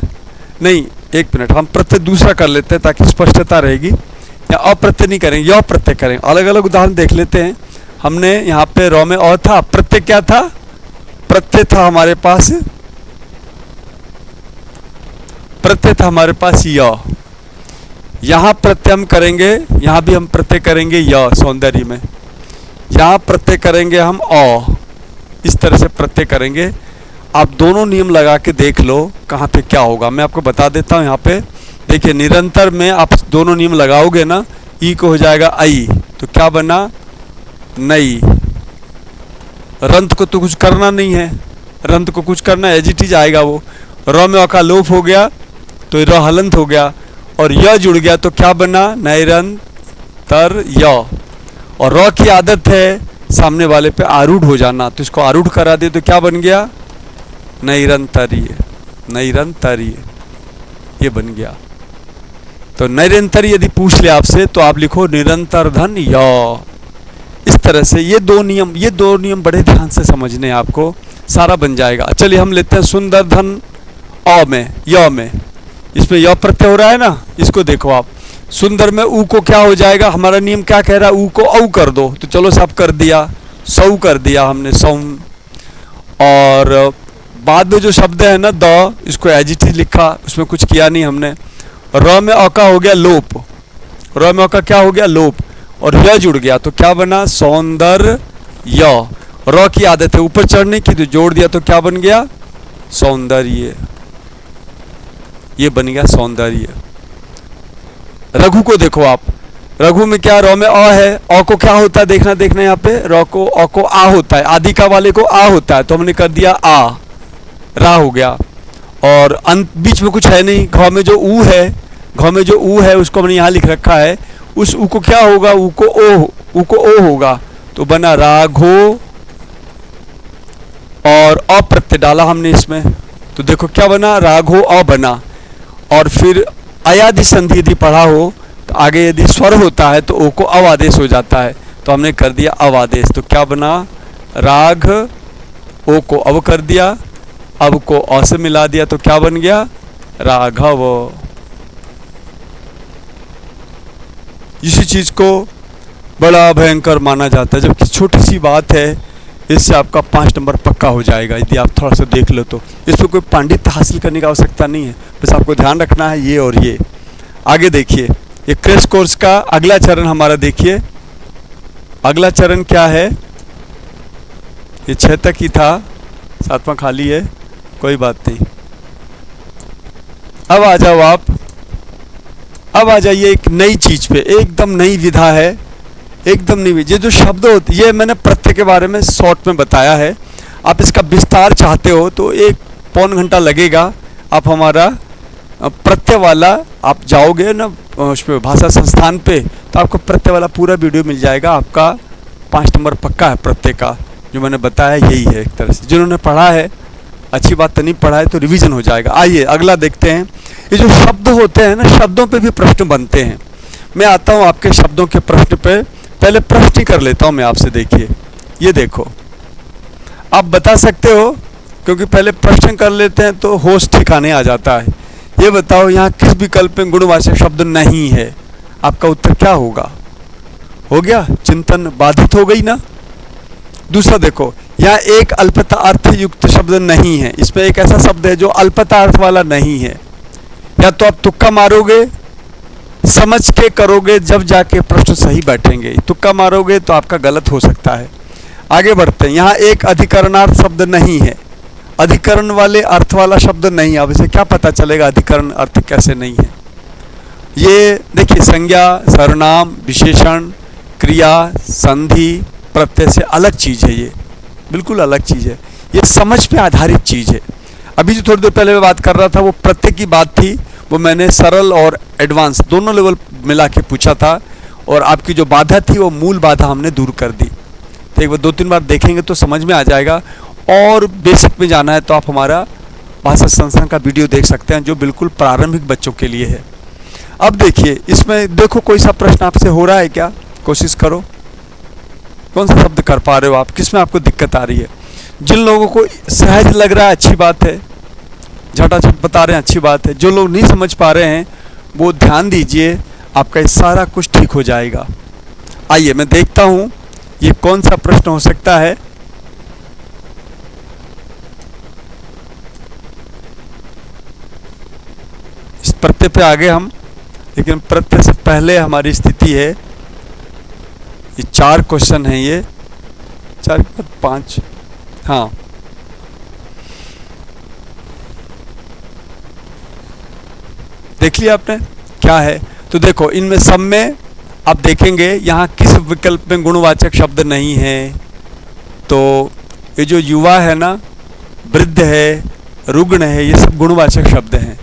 Speaker 1: नहीं, एक मिनट, हम प्रत्यय दूसरा कर लेते हैं ताकि स्पष्टता रहेगी। या अप्रत्यय नहीं करेंगे, यह प्रत्यय करेंगे। अलग अलग उदाहरण देख लेते हैं। हमने यहाँ पे रॉ में अ था, प्रत्यय क्या था, प्रत्यय था हमारे पास, प्रत्यय था हमारे पास य। यहाँ प्रत्यय हम करेंगे, यहाँ भी हम प्रत्यय करेंगे य सौंदर्य में, यहाँ प्रत्यय करेंगे हम अ, इस तरह से प्रत्यय करेंगे। आप दोनों नियम लगा के देख लो कहाँ पे क्या होगा, मैं आपको बता देता हूँ। यहाँ पे देखिए निरंतर में आप दोनों नियम लगाओगे ना, ई को हो जाएगा आई, तो क्या बना, नई। रंत को तो कुछ करना नहीं है, रंत को कुछ करना है, एज इट इज आएगा वो। र में अका लोप हो गया तो र हलंत हो गया, और य जुड़ गया तो क्या बना, नैरंतर य। और र की आदत है सामने वाले पे आरूढ़ हो जाना, तो इसको आरूढ़ करा दे तो क्या बन गया, नैरंतरीय, नैरंतरीय, ये बन गया। तो नैरंतरीय यदि पूछ ले आपसे तो आप लिखो निरंतर धन य। इस तरह से ये दो नियम बड़े ध्यान से समझने हैं आपको, सारा बन जाएगा। चलिए हम लेते हैं सुंदर धन अ में, य में, इसमें य प्रत्यय हो रहा है ना, इसको देखो आप। सुंदर में ऊ को क्या हो जाएगा, हमारा नियम क्या कह रहा है, ऊ को औ कर दो, तो चलो सब कर दिया, सौ कर दिया हमने, सौम। और बाद में जो शब्द है ना द, इसको एज इट इज लिखा, उसमें कुछ किया नहीं हमने। र में अ का हो गया लोप, र में अ का क्या हो गया, लोप, और य जुड़ गया तो क्या बना, सौंदर्य य। र की आदत है ऊपर चढ़ने की, तो जोड़ दिया तो क्या बन गया, सौंदर्य, ये बन गया सौंदर्य। रघु को देखो आप, रघु में क्या, र में अ है, अ को क्या होता है, देखना यहाँ पे, र को अ को आ होता है, आदिका वाले को आ होता है, तो हमने कर दिया आ, रा हो गया। और अंत बीच में कुछ है नहीं, घ में जो ऊ है, घ में जो ऊ है उसको हमने यहाँ लिख रखा है, उस ऊ को क्या होगा, ऊ को ओ होगा, तो बना राघो, और अप्रत्यय डाला हमने इसमें, तो देखो क्या बना, राघो अ बना। और फिर अयादि संधि यदि पढ़ा हो तो आगे यदि स्वर होता है तो ओ को अवादेश हो जाता है, तो हमने कर दिया अवादेश, तो क्या बना, राघ, ओ को अव कर दिया, अब को अ से मिला दिया तो क्या बन गया, राघव। इसी चीज को बड़ा भयंकर माना जाता है, जबकि छोटी सी बात है, इससे आपका 5 नंबर पक्का हो जाएगा यदि आप थोड़ा सा देख लो तो। इसमें कोई पांडित्य हासिल करने की आवश्यकता नहीं है, बस आपको ध्यान रखना है ये और ये। आगे देखिए, ये क्रैश कोर्स का अगला चरण हमारा देखिए, अगला चरण क्या है, ये 6 तक ही था, 7वां खाली है, कोई बात नहीं। अब आ जाओ आप, अब आ जाइए एक नई चीज पे, एकदम नई विधा है, एकदम नहीं। ये जो शब्द होते, ये मैंने प्रत्यय के बारे में शॉर्ट में बताया है, आप इसका विस्तार चाहते हो तो 1 पौन घंटा लगेगा। आप हमारा प्रत्यय वाला, आप जाओगे ना उस पे भाषा संस्थान पे, तो आपको प्रत्यय वाला पूरा वीडियो मिल जाएगा, आपका 5 नंबर पक्का है प्रत्यय का, जो मैंने बताया यही है। एक तरह से जिन्होंने पढ़ा है, अच्छी बात तो नहीं पढ़ा है तो रिवीजन हो जाएगा। आइए अगला देखते हैं। ये जो शब्द होते हैं ना, शब्दों पे भी प्रश्न बनते हैं। मैं आता हूँ आपके शब्दों के प्रश्न पे, पहले प्रश्न ही कर लेता हूं मैं आपसे। देखिए ये देखो, आप बता सकते हो, क्योंकि पहले प्रश्न कर लेते हैं तो होश ठिकाने आ जाता है। ये बताओ यहाँ किस विकल्प में गुणवाचक शब्द नहीं है, आपका उत्तर क्या होगा, हो गया, चिंतन बाधित हो गई ना। दूसरा देखो, यहाँ एक अल्पता अर्थ युक्त शब्द नहीं है, इसमें एक ऐसा शब्द है जो अल्पता अर्थ वाला नहीं है। या तो आप तुक्का मारोगे, समझ के करोगे, जब जाके प्रश्न सही बैठेंगे। तुक्का मारोगे तो आपका गलत हो सकता है। आगे बढ़ते हैं। यहाँ एक अधिकरणार्थ शब्द नहीं है, अधिकरण वाले अर्थ वाला शब्द नहीं है। अब इसे क्या पता चलेगा अधिकरण अर्थ कैसे नहीं है। ये देखिए, संज्ञा, सर्वनाम, विशेषण, क्रिया, संधि, प्रत्यय से अलग चीज है, ये बिल्कुल अलग चीज है, ये समझ पे आधारित चीज है। अभी जो थोड़ी देर पहले मैं बात कर रहा था वो प्रत्यय की बात थी, वो मैंने सरल और एडवांस दोनों लेवल मिला के पूछा था, और आपकी जो बाधा थी वो मूल बाधा हमने दूर कर दी। तो एक बार 2-3 बार देखेंगे तो समझ में आ जाएगा। और बेसिक में जाना है तो आप हमारा भाषा संस्थान का वीडियो देख सकते हैं, जो बिल्कुल प्रारंभिक बच्चों के लिए है। अब देखिए, इसमें देखो कोई सा प्रश्न आपसे हो रहा है क्या, कोशिश करो, कौन सा शब्द कर पा रहे हो आप, किसमें आपको दिक्कत आ रही है। जिन लोगों को सहज लग रहा है अच्छी बात है, झटाझट बता रहे हैं अच्छी बात है। जो लोग नहीं समझ पा रहे हैं वो ध्यान दीजिए, आपका ये सारा कुछ ठीक हो जाएगा। आइए मैं देखता हूँ ये कौन सा प्रश्न हो सकता है? इस प्रत्यय पे आगे हम, लेकिन प्रत्यय से पहले हमारी स्थिति है, ये 4 क्वेश्चन हैं, ये 4 5, हाँ देख लिया आपने क्या है। तो देखो इनमें सब में आप देखेंगे यहाँ किस विकल्प में गुणवाचक शब्द नहीं है। तो ये जो युवा है ना, वृद्ध है, रुग्ण है, ये सब गुणवाचक शब्द हैं।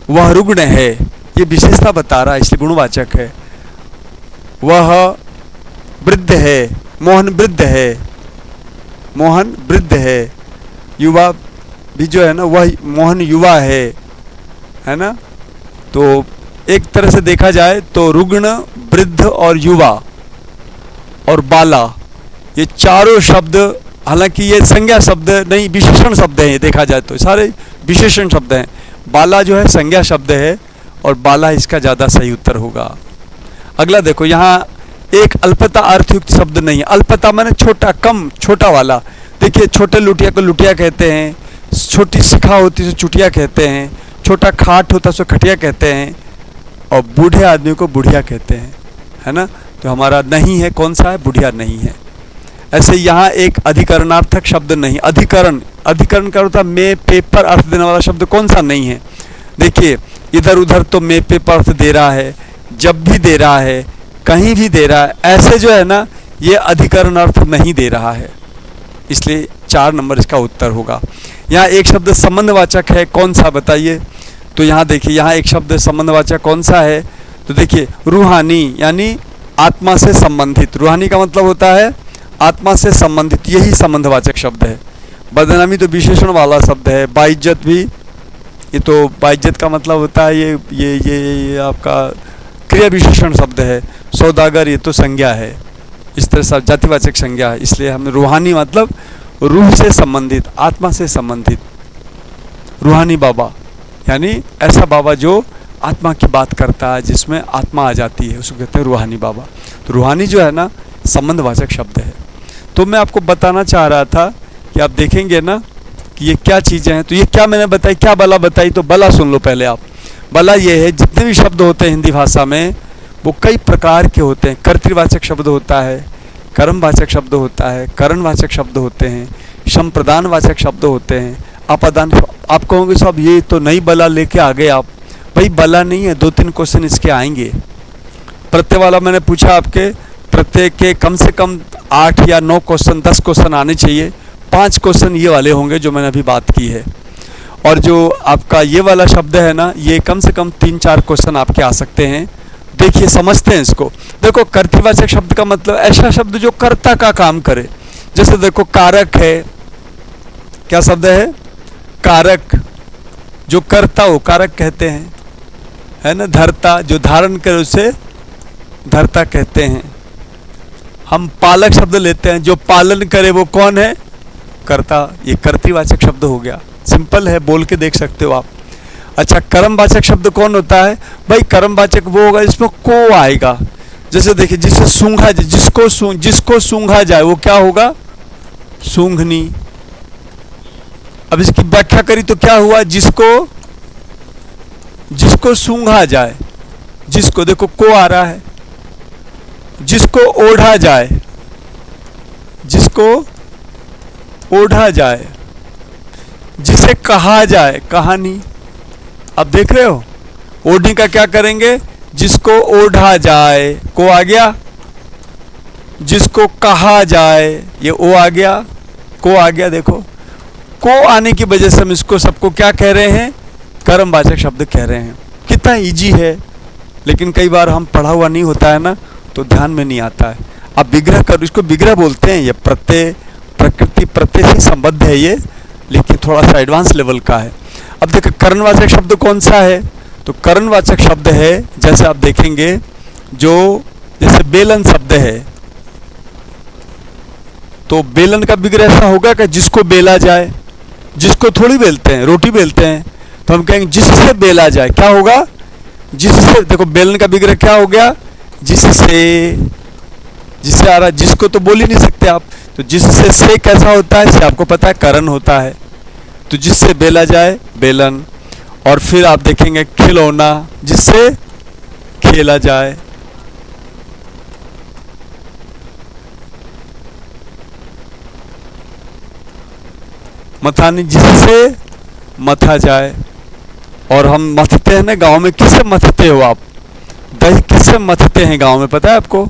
Speaker 1: वह रुग्ण है, ये विशेषता बता रहा है इसलिए गुणवाचक है। वह वृद्ध है, मोहन वृद्ध है, मोहन वृद्ध है। युवा भी जो है ना, वह मोहन युवा है ना। तो एक तरह से देखा जाए तो रुग्ण, वृद्ध और युवा और बाला, ये चारों शब्द, हालांकि ये संज्ञा शब्द नहीं, विशेषण शब्द हैं। ये देखा जाए तो सारे विशेषण शब्द हैं। बाला जो है संज्ञा शब्द है और बाला इसका ज़्यादा सही उत्तर होगा। अगला देखो, यहाँ एक अल्पता अर्थयुक्त शब्द नहीं है। अल्पता माने छोटा, कम, छोटा वाला। देखिए छोटे लुटिया को लुटिया कहते हैं, छोटी शिखा होती है तो चुटिया कहते हैं, छोटा खाट होता है तो खटिया कहते हैं, और बूढ़े आदमी को बुढ़िया कहते हैं, है ना। तो हमारा नहीं है, कौन सा है? बुढ़िया नहीं है। ऐसे यहाँ एक अधिकरणार्थक शब्द नहीं। अधिकरण, अधिकरण का होता है में पेपर अर्थ देने वाला शब्द कौन सा नहीं है? देखिए इधर उधर तो में पेपर अर्थ दे रहा है, जब भी दे रहा है, कहीं भी दे रहा है, ऐसे जो है ना ये अधिकरण अर्थ नहीं दे रहा है, इसलिए 4 नंबर इसका उत्तर होगा। यहाँ एक शब्द संबंधवाचक है, कौन सा बताइए? तो यहाँ देखिए, यहाँ एक शब्द संबंधवाचक कौन सा है? तो देखिए रूहानी, यानी आत्मा से संबंधित। रूहानी का मतलब होता है आत्मा से संबंधित, यही संबंधवाचक शब्द है। बदनामी तो विशेषण वाला शब्द है। बाइज्जत भी, ये तो बाइज्जत का मतलब होता है ये आपका क्रिया विशेषण शब्द है। सौदागर, ये तो संज्ञा है। इस तरह से जातिवाचक संज्ञा है, इसलिए हमने रूहानी मतलब रूह से संबंधित, आत्मा से संबंधित। रूहानी बाबा यानी ऐसा बाबा जो आत्मा की बात करता है, जिसमें आत्मा आ जाती है, उसको कहते हैं रूहानी बाबा। तो रूहानी जो है ना संबंधवाचक शब्द है। तो मैं आपको बताना चाह रहा था कि आप देखेंगे ना कि ये क्या चीज़ें हैं। तो ये क्या मैंने बताई, क्या बला बताई? तो बला सुन लो पहले आप। बला ये है, जितने भी शब्द होते हैं हिंदी भाषा में वो कई प्रकार के होते हैं। कर्तृवाचक शब्द होता है, कर्मवाचक शब्द होता है, करणवाचक शब्द होते हैं, संप्रदानवाचक शब्द होते हैं, अपादान। आप कहोगे साहब ये तो नई बला लेके आ गए आप। भाई बला नहीं है, 2-3 क्वेश्चन इसके आएंगे। प्रत्यय वाला मैंने पूछा आपके, प्रत्यय के कम से कम 8 या 9 क्वेश्चन, 10 क्वेश्चन आने चाहिए। 5 क्वेश्चन ये वाले होंगे जो मैंने अभी बात की है। और जो आपका ये वाला शब्द है ना, ये कम से कम 3-4 क्वेश्चन आपके आ सकते हैं। देखिए समझते हैं इसको। देखो कर्तृवाचक शब्द का मतलब ऐसा शब्द जो कर्ता का काम करे। जैसे देखो कारक है, क्या शब्द है? कारक, जो करता हो कारक कहते हैं, है ना। धर्ता, जो धारण करे उसे धर्ता कहते हैं। हम पालक शब्द लेते हैं, जो पालन करे वो कौन है? कर्ता। ये कर्तृवाचक शब्द हो गया। सिंपल है, बोल के देख सकते हो आप। अच्छा, कर्मवाचक शब्द कौन होता है? भाई कर्मवाचक वो होगा जिसमें को आएगा। जैसे देखिए, जिसे सूंघा, जिसको सूंघा जाए वो क्या होगा? सूंघनी। अब इसकी व्याख्या करी तो क्या हुआ? जिसको सूंघा जाए, जिसको, देखो को आ रहा है, जिसको ओढ़ा जाए, जिसको ओढ़ा जाए, जिसे कहा जाए, कहानी। अब देख रहे हो, ओढ़ने का क्या करेंगे? जिसको ओढ़ा जाए, को आ गया। जिसको कहा जाए, ये ओ आ गया, को आ गया। देखो को आने की वजह से हम इसको सबको क्या कह रहे हैं? कर्मवाचक शब्द कह रहे हैं। कितना इजी है, लेकिन कई बार हम पढ़ा हुआ नहीं होता है ना, तो ध्यान में नहीं आता है। अब विग्रह कर, इसको विग्रह बोलते हैं। ये प्रत्यय, प्रकृति प्रत्यय से संबद्ध है ये, लेकिन थोड़ा सा एडवांस लेवल का है। अब देखो कर्णवाचक शब्द कौन सा है? तो कर्णवाचक शब्द है, जैसे आप देखेंगे, जो जैसे बेलन शब्द है, तो बेलन का विग्रह ऐसा होगा कि जिसको बेला जाए। जिसको थोड़ी बेलते हैं, रोटी बेलते हैं, तो हम कहेंगे जिससे बेला जाए। क्या होगा? जिससे। देखो बेलन का विग्रह क्या हो गया? जिससे। जिससे आ रहा है, जिसको तो बोल ही नहीं सकते आप। तो जिससे से कैसा होता है, से आपको पता है करण होता है। तो जिससे बेला जाए बेलन, और फिर आप देखेंगे खिलौना, जिससे खेला जाए। मथानी, जिससे मथा जाए। और हम मथते हैं ना गांव में, किससे मथते हो आप? दही किससे मथते हैं गांव में, पता है आपको?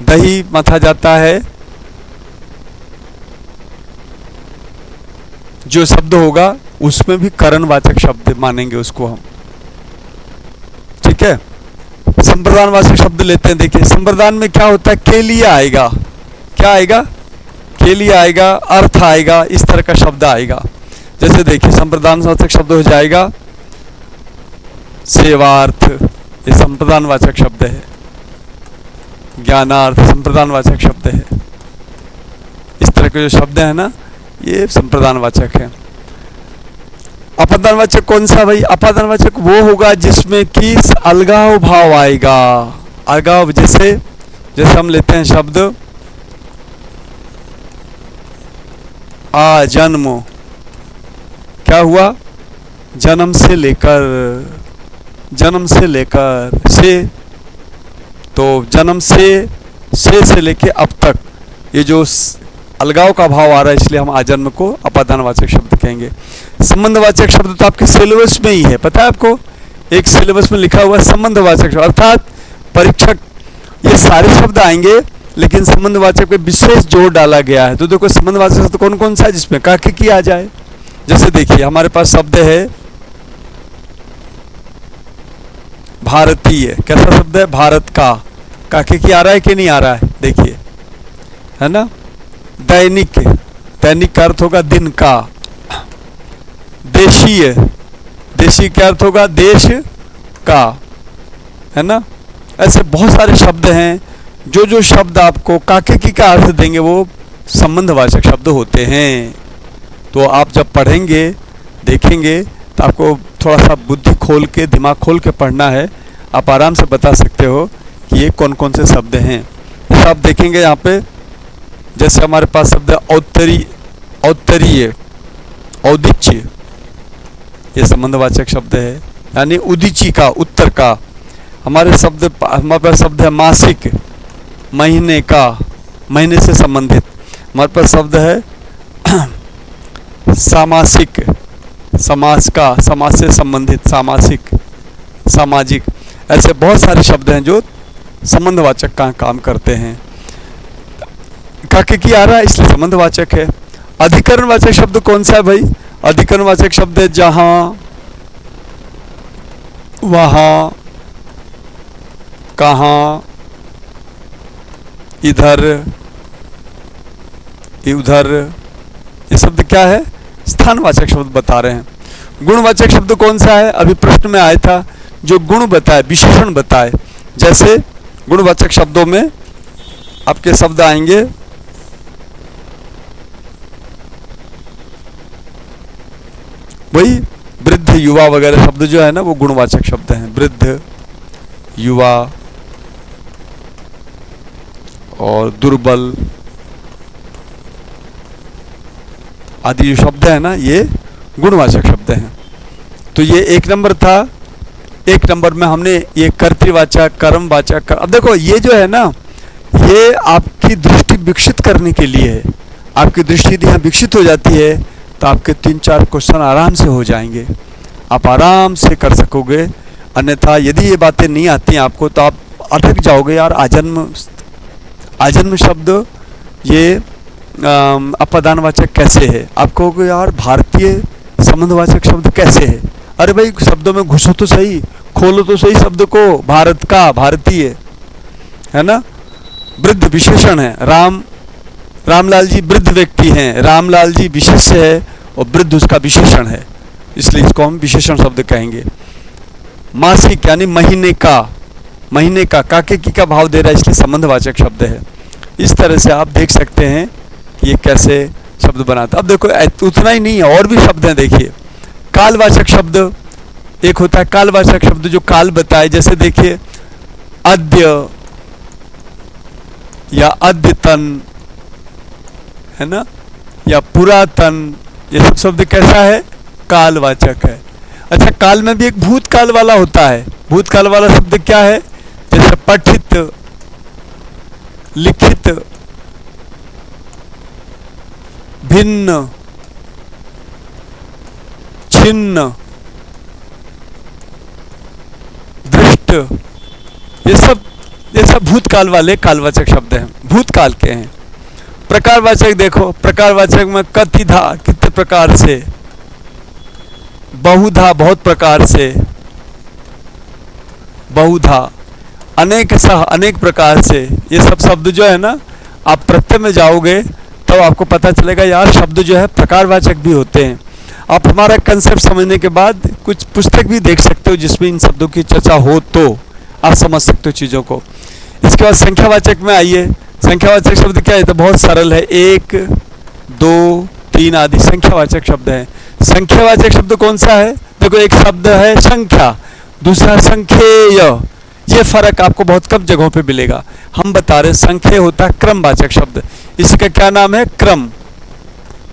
Speaker 1: दही मथा जाता है, जो शब्द होगा उसमें भी करणवाचक शब्द मानेंगे उसको हम, ठीक है। संप्रदानवाचक शब्द लेते हैं। देखिए संप्रदान में क्या होता है, के लिए आएगा, क्या आएगा? के लिए आएगा, अर्थ आएगा, इस तरह का शब्द आएगा। जैसे देखिए संप्रदानवाचक शब्द हो जाएगा सेवार्थ, ये संप्रदानवाचक शब्द है। ज्ञानार्थ संप्रदानवाचक शब्द है। इस तरह के जो शब्द है ना, ये संप्रदानवाचक है। अपादानवाचक कौन सा भाई? अपादानवाचक वो होगा जिसमें कि अलगाव भाव आएगा। अलगाव, जैसे हम लेते हैं शब्द आ जन्म, क्या हुआ? जन्म से लेकर, जन्म से लेकर से, तो जन्म से लेके अब तक ये जो अलगाव का भाव आ रहा है, इसलिए हम आजन्म को अपादानवाचक शब्द कहेंगे। संबंधवाचक शब्द तो आपके सिलेबस में ही है, पता है आपको? एक सिलेबस में लिखा हुआ है संबंधवाचक शब्द, अर्थात परीक्षक, ये सारे शब्द आएंगे लेकिन संबंधवाचक पे विशेष जोर डाला गया है। तो देखो संबंधवाचक शब्द कौन कौन सा है जिसमें काके की आ जाए। जैसे देखिए हमारे पास शब्द है भारतीय, कैसा शब्द है? भारत का, काके की आ रहा है कि नहीं आ रहा है? देखिए, है ना। दैनिक, दैनिक का अर्थ होगा दिन का। देशीय, देशी का अर्थ होगा देश का, है ना। ऐसे बहुत सारे शब्द हैं, जो जो शब्द आपको काके की का अर्थ देंगे वो संबंधवाचक शब्द होते हैं। तो आप जब पढ़ेंगे, देखेंगे, तो आपको थोड़ा सा बुद्धि खोल के, दिमाग खोल के पढ़ना है। आप आराम से बता सकते हो कि ये कौन कौन से शब्द हैं। जैसे आप देखेंगे यहाँ पे, जैसे हमारे पास शब्द है औत्तरी, औत्तरीय, औदिच्य, ये संबंधवाचक शब्द है, यानी उदीची का, उत्तर का। हमारे पास शब्द है मासिक, महीने का, महीने से संबंधित। हमारे पास शब्द है सामासिक, समाज का, समाज से संबंधित, सामासिक, सामाजिक। ऐसे बहुत सारे शब्द हैं जो संबंधवाचक का काम करते हैं। काके की आ रहा है इसलिए संबंधवाचक है। अधिकरणवाचक शब्द कौन सा है भाई? अधिकरणवाचक शब्द है जहां, वहां, कहां, इधर, उधर। ये शब्द क्या है? स्थानवाचक शब्द बता रहे हैं। गुणवाचक शब्द कौन सा है? अभी प्रश्न में आया था, जो गुण बताए, विशेषण बताए। जैसे गुणवाचक शब्दों में आपके शब्द आएंगे वही वृद्ध, युवा वगैरह शब्द जो है ना, वो गुणवाचक शब्द हैं। वृद्ध, युवा और दुर्बल आदि जो शब्द है ना, ये गुणवाचक शब्द हैं। तो ये एक नंबर था। एक नंबर में हमने ये कर्तृवाचक, कर्मवाचक। अब देखो ये जो है ना, ये आपकी दृष्टि विकसित करने के लिए है। आपकी दृष्टि यहाँ विकसित हो जाती है तो आपके 3-4 क्वेश्चन आराम से हो जाएंगे, आप आराम से कर सकोगे। अन्यथा यदि ये बातें नहीं आती हैं आपको तो आप अटक जाओगे। यार आजन्म, आजन्म शब्द ये अपदानवाचक कैसे है? आप कहोगे यार भारतीय संबंधवाचक शब्द कैसे है? अरे भाई शब्दों में घुसो तो सही, खोलो तो सही शब्द को। भारत का, भारतीय, है ना। वृद्ध विशेषण है। रामलाल जी वृद्ध व्यक्ति हैं, रामलाल जी विशेष्य है और वृद्ध उसका विशेषण है, इसलिए इसको हम विशेषण शब्द कहेंगे। मासिक यानी महीने का, महीने का, काके की का भाव दे रहा है इसलिए संबंधवाचक शब्द है। इस तरह से आप देख सकते हैं कि ये कैसे शब्द बनाता। अब देखो उतना ही नहीं है, और भी शब्द हैं। देखिए कालवाचक शब्द एक होता है, कालवाचक शब्द जो काल बताए। जैसे देखिए अद्य, या अद्यतन, है ना, या पुरातन, ये सब शब्द कैसा है? कालवाचक है। अच्छा, काल में भी एक भूतकाल वाला होता है। भूतकाल वाला शब्द क्या है? जैसे पठित, लिखित, भिन्न, छिन्न, दृष्ट, ये सब भूतकाल वाले कालवाचक शब्द हैं, भूतकाल के हैं। प्रकारवाचक देखो, प्रकारवाचक में कतिधा, कितने प्रकार से, बहुधा, बहुत प्रकार से, बहुधा, अनेक सह, अनेक प्रकार से। ये सब शब्द जो है ना, आप प्रत्यय में जाओगे तो आपको पता चलेगा यार शब्द जो है प्रकारवाचक भी होते हैं। आप हमारा कंसेप्ट समझने के बाद कुछ पुस्तक भी देख सकते हो जिसमें इन शब्दों की चर्चा हो, तो आप समझ सकते हो चीज़ों को। इसके बाद संख्यावाचक में आइए। संख्यावाचक शब्द क्या है? तो बहुत सरल है, 1, 2, 3 आदि संख्यावाचक शब्द है। संख्यावाचक शब्द कौन सा है? देखो, एक शब्द है संख्या, दूसरा संख्येय। ये फर्क आपको बहुत कम जगहों पे मिलेगा। हम बता रहे संख्येय होता है क्रमवाचक शब्द, इसका क्या नाम है? क्रम।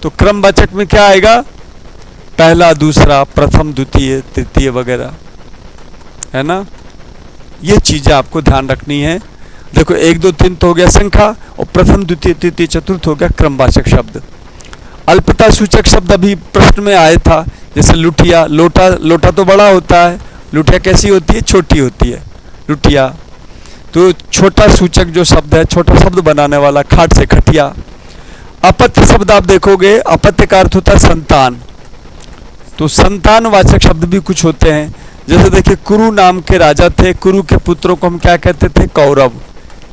Speaker 1: तो क्रमवाचक में क्या आएगा? पहला, दूसरा, प्रथम, द्वितीय, तृतीय वगैरह, है ना। ये चीजें आपको ध्यान रखनी है। देखो, 1, 2, 3 तो हो गया संख्या, और प्रथम, द्वितीय, तृतीय, चतुर्थ हो गया क्रमवाचक शब्द। अल्पता सूचक शब्द अभी प्रश्न में आया था, जैसे लुटिया, लोटा। लोटा तो बड़ा होता है, लुटिया कैसी होती है? छोटी होती है लुटिया। तो छोटा सूचक जो शब्द है, छोटा शब्द बनाने वाला, खाट से खटिया। अपत्य शब्द आप देखोगे, अपत्य का अर्थ होता है संतान। तो संतानवाचक शब्द भी कुछ होते हैं। जैसे देखिए, कुरु नाम के राजा थे, कुरु के पुत्रों को हम क्या कहते थे? कौरव।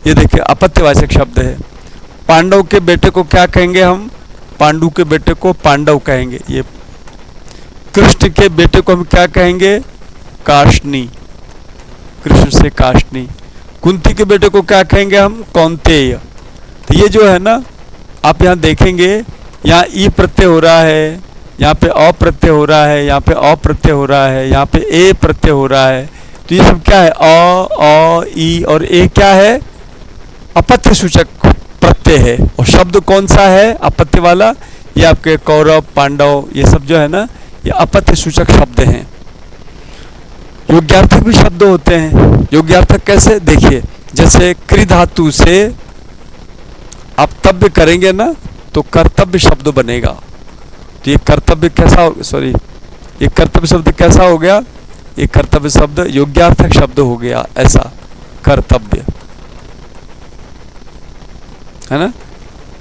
Speaker 1: ये देखिए अपत्यवाचक शब्द है। पांडव के बेटे को क्या कहेंगे हम? पांडु के बेटे को पांडव कहेंगे। ये कृष्ण के बेटे को हम क्या कहेंगे? काष्णी, कृष्ण से काष्णी। कुंती के बेटे को क्या कहेंगे हम? कौंतेय। तो ये जो है ना, आप यहाँ देखेंगे, यहाँ ई प्रत्यय हो रहा है, यहाँ पे अ प्रत्यय हो रहा है, यहाँ पे अ प्रत्यय हो रहा है, यहाँ पे ए प्रत्यय हो रहा है। तो ये सब क्या है? अ, ई और ए क्या है? अपत्य सूचक प्रत्यय है। और शब्द कौन सा है अपत्य वाला? ये आपके कौरव, पांडव, ये सब जो है ना, ये अपत्य सूचक शब्द हैं। योग्यार्थक भी शब्द होते हैं। योग्यार्थक कैसे? देखिए, जैसे क्रि धातु से आप तब्य करेंगे ना, तो कर्तव्य शब्द बनेगा। तो ये कर्तव्य कैसा हो, सॉरी, ये कर्तव्य शब्द कैसा हो गया? ये कर्तव्य शब्द योग्यार्थक शब्द हो गया, ऐसा कर्तव्य, है ना।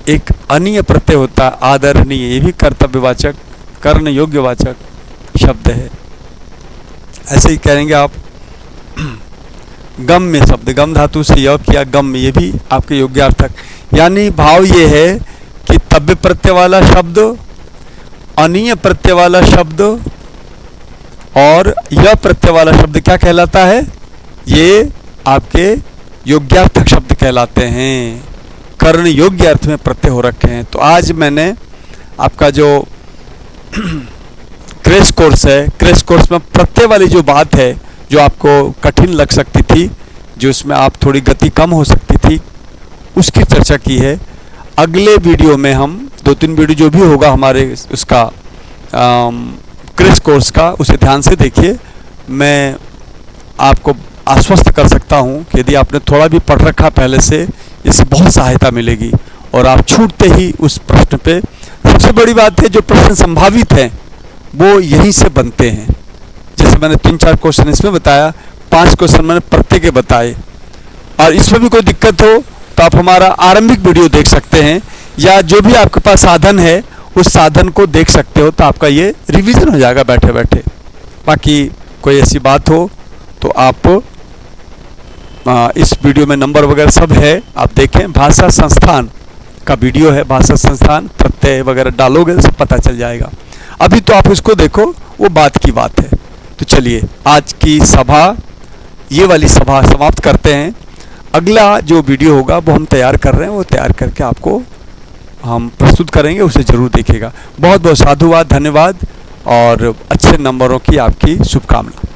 Speaker 1: एक अनीय प्रत्यय होता है, आदरणीय, ये भी कर्तव्यवाचक, कर्ण योग्यवाचक शब्द है। ऐसे ही कहेंगे आप गम्य शब्द, गम धातु से य किया, गम्य, ये भी आपके योग्यार्थक। यानी भाव ये है कि तव्य प्रत्यय वाला शब्द, अनीय प्रत्यय वाला शब्द और य प्रत्यय वाला शब्द क्या कहलाता है? ये आपके योग्यार्थक शब्द कहलाते हैं, कर्ण योग्य अर्थ में प्रत्यय हो रखे हैं। तो आज मैंने आपका जो क्रैश कोर्स है, क्रैश कोर्स में प्रत्यय वाली जो बात है, जो आपको कठिन लग सकती थी, जो उसमें आप थोड़ी गति कम हो सकती थी, उसकी चर्चा की है। अगले वीडियो में हम 2-3 वीडियो जो भी होगा हमारे उसका क्रैश कोर्स का, उसे ध्यान से देखिए। मैं आपको आश्वस्त कर सकता हूं कि यदि आपने थोड़ा भी पढ़ रखा पहले से, इससे बहुत सहायता मिलेगी और आप छूटते ही उस प्रश्न पे। सबसे बड़ी बात है, जो प्रश्न संभावित हैं वो यहीं से बनते हैं। जैसे मैंने 3-4 क्वेश्चन इसमें बताया, 5 क्वेश्चन मैंने प्रत्येक के बताए। और इसमें भी कोई दिक्कत हो तो आप हमारा आरंभिक वीडियो देख सकते हैं, या जो भी आपके पास साधन है उस साधन को देख सकते हो, तो आपका ये रिवीजन हो जाएगा बैठे बैठे। बाकी कोई ऐसी बात हो तो आप इस वीडियो में नंबर वगैरह सब है, आप देखें। भाषा संस्थान का वीडियो है, भाषा संस्थान, प्रत्यय वगैरह डालोगे सब पता चल जाएगा। अभी तो आप उसको देखो, वो बात की बात है। तो चलिए, आज की सभा, ये वाली सभा समाप्त करते हैं। अगला जो वीडियो होगा वो हम तैयार कर रहे हैं, वो तैयार करके आपको हम प्रस्तुत करेंगे, उसे ज़रूर देखिएगा। बहुत बहुत साधुवाद, धन्यवाद और अच्छे नंबरों की आपकी शुभकामना।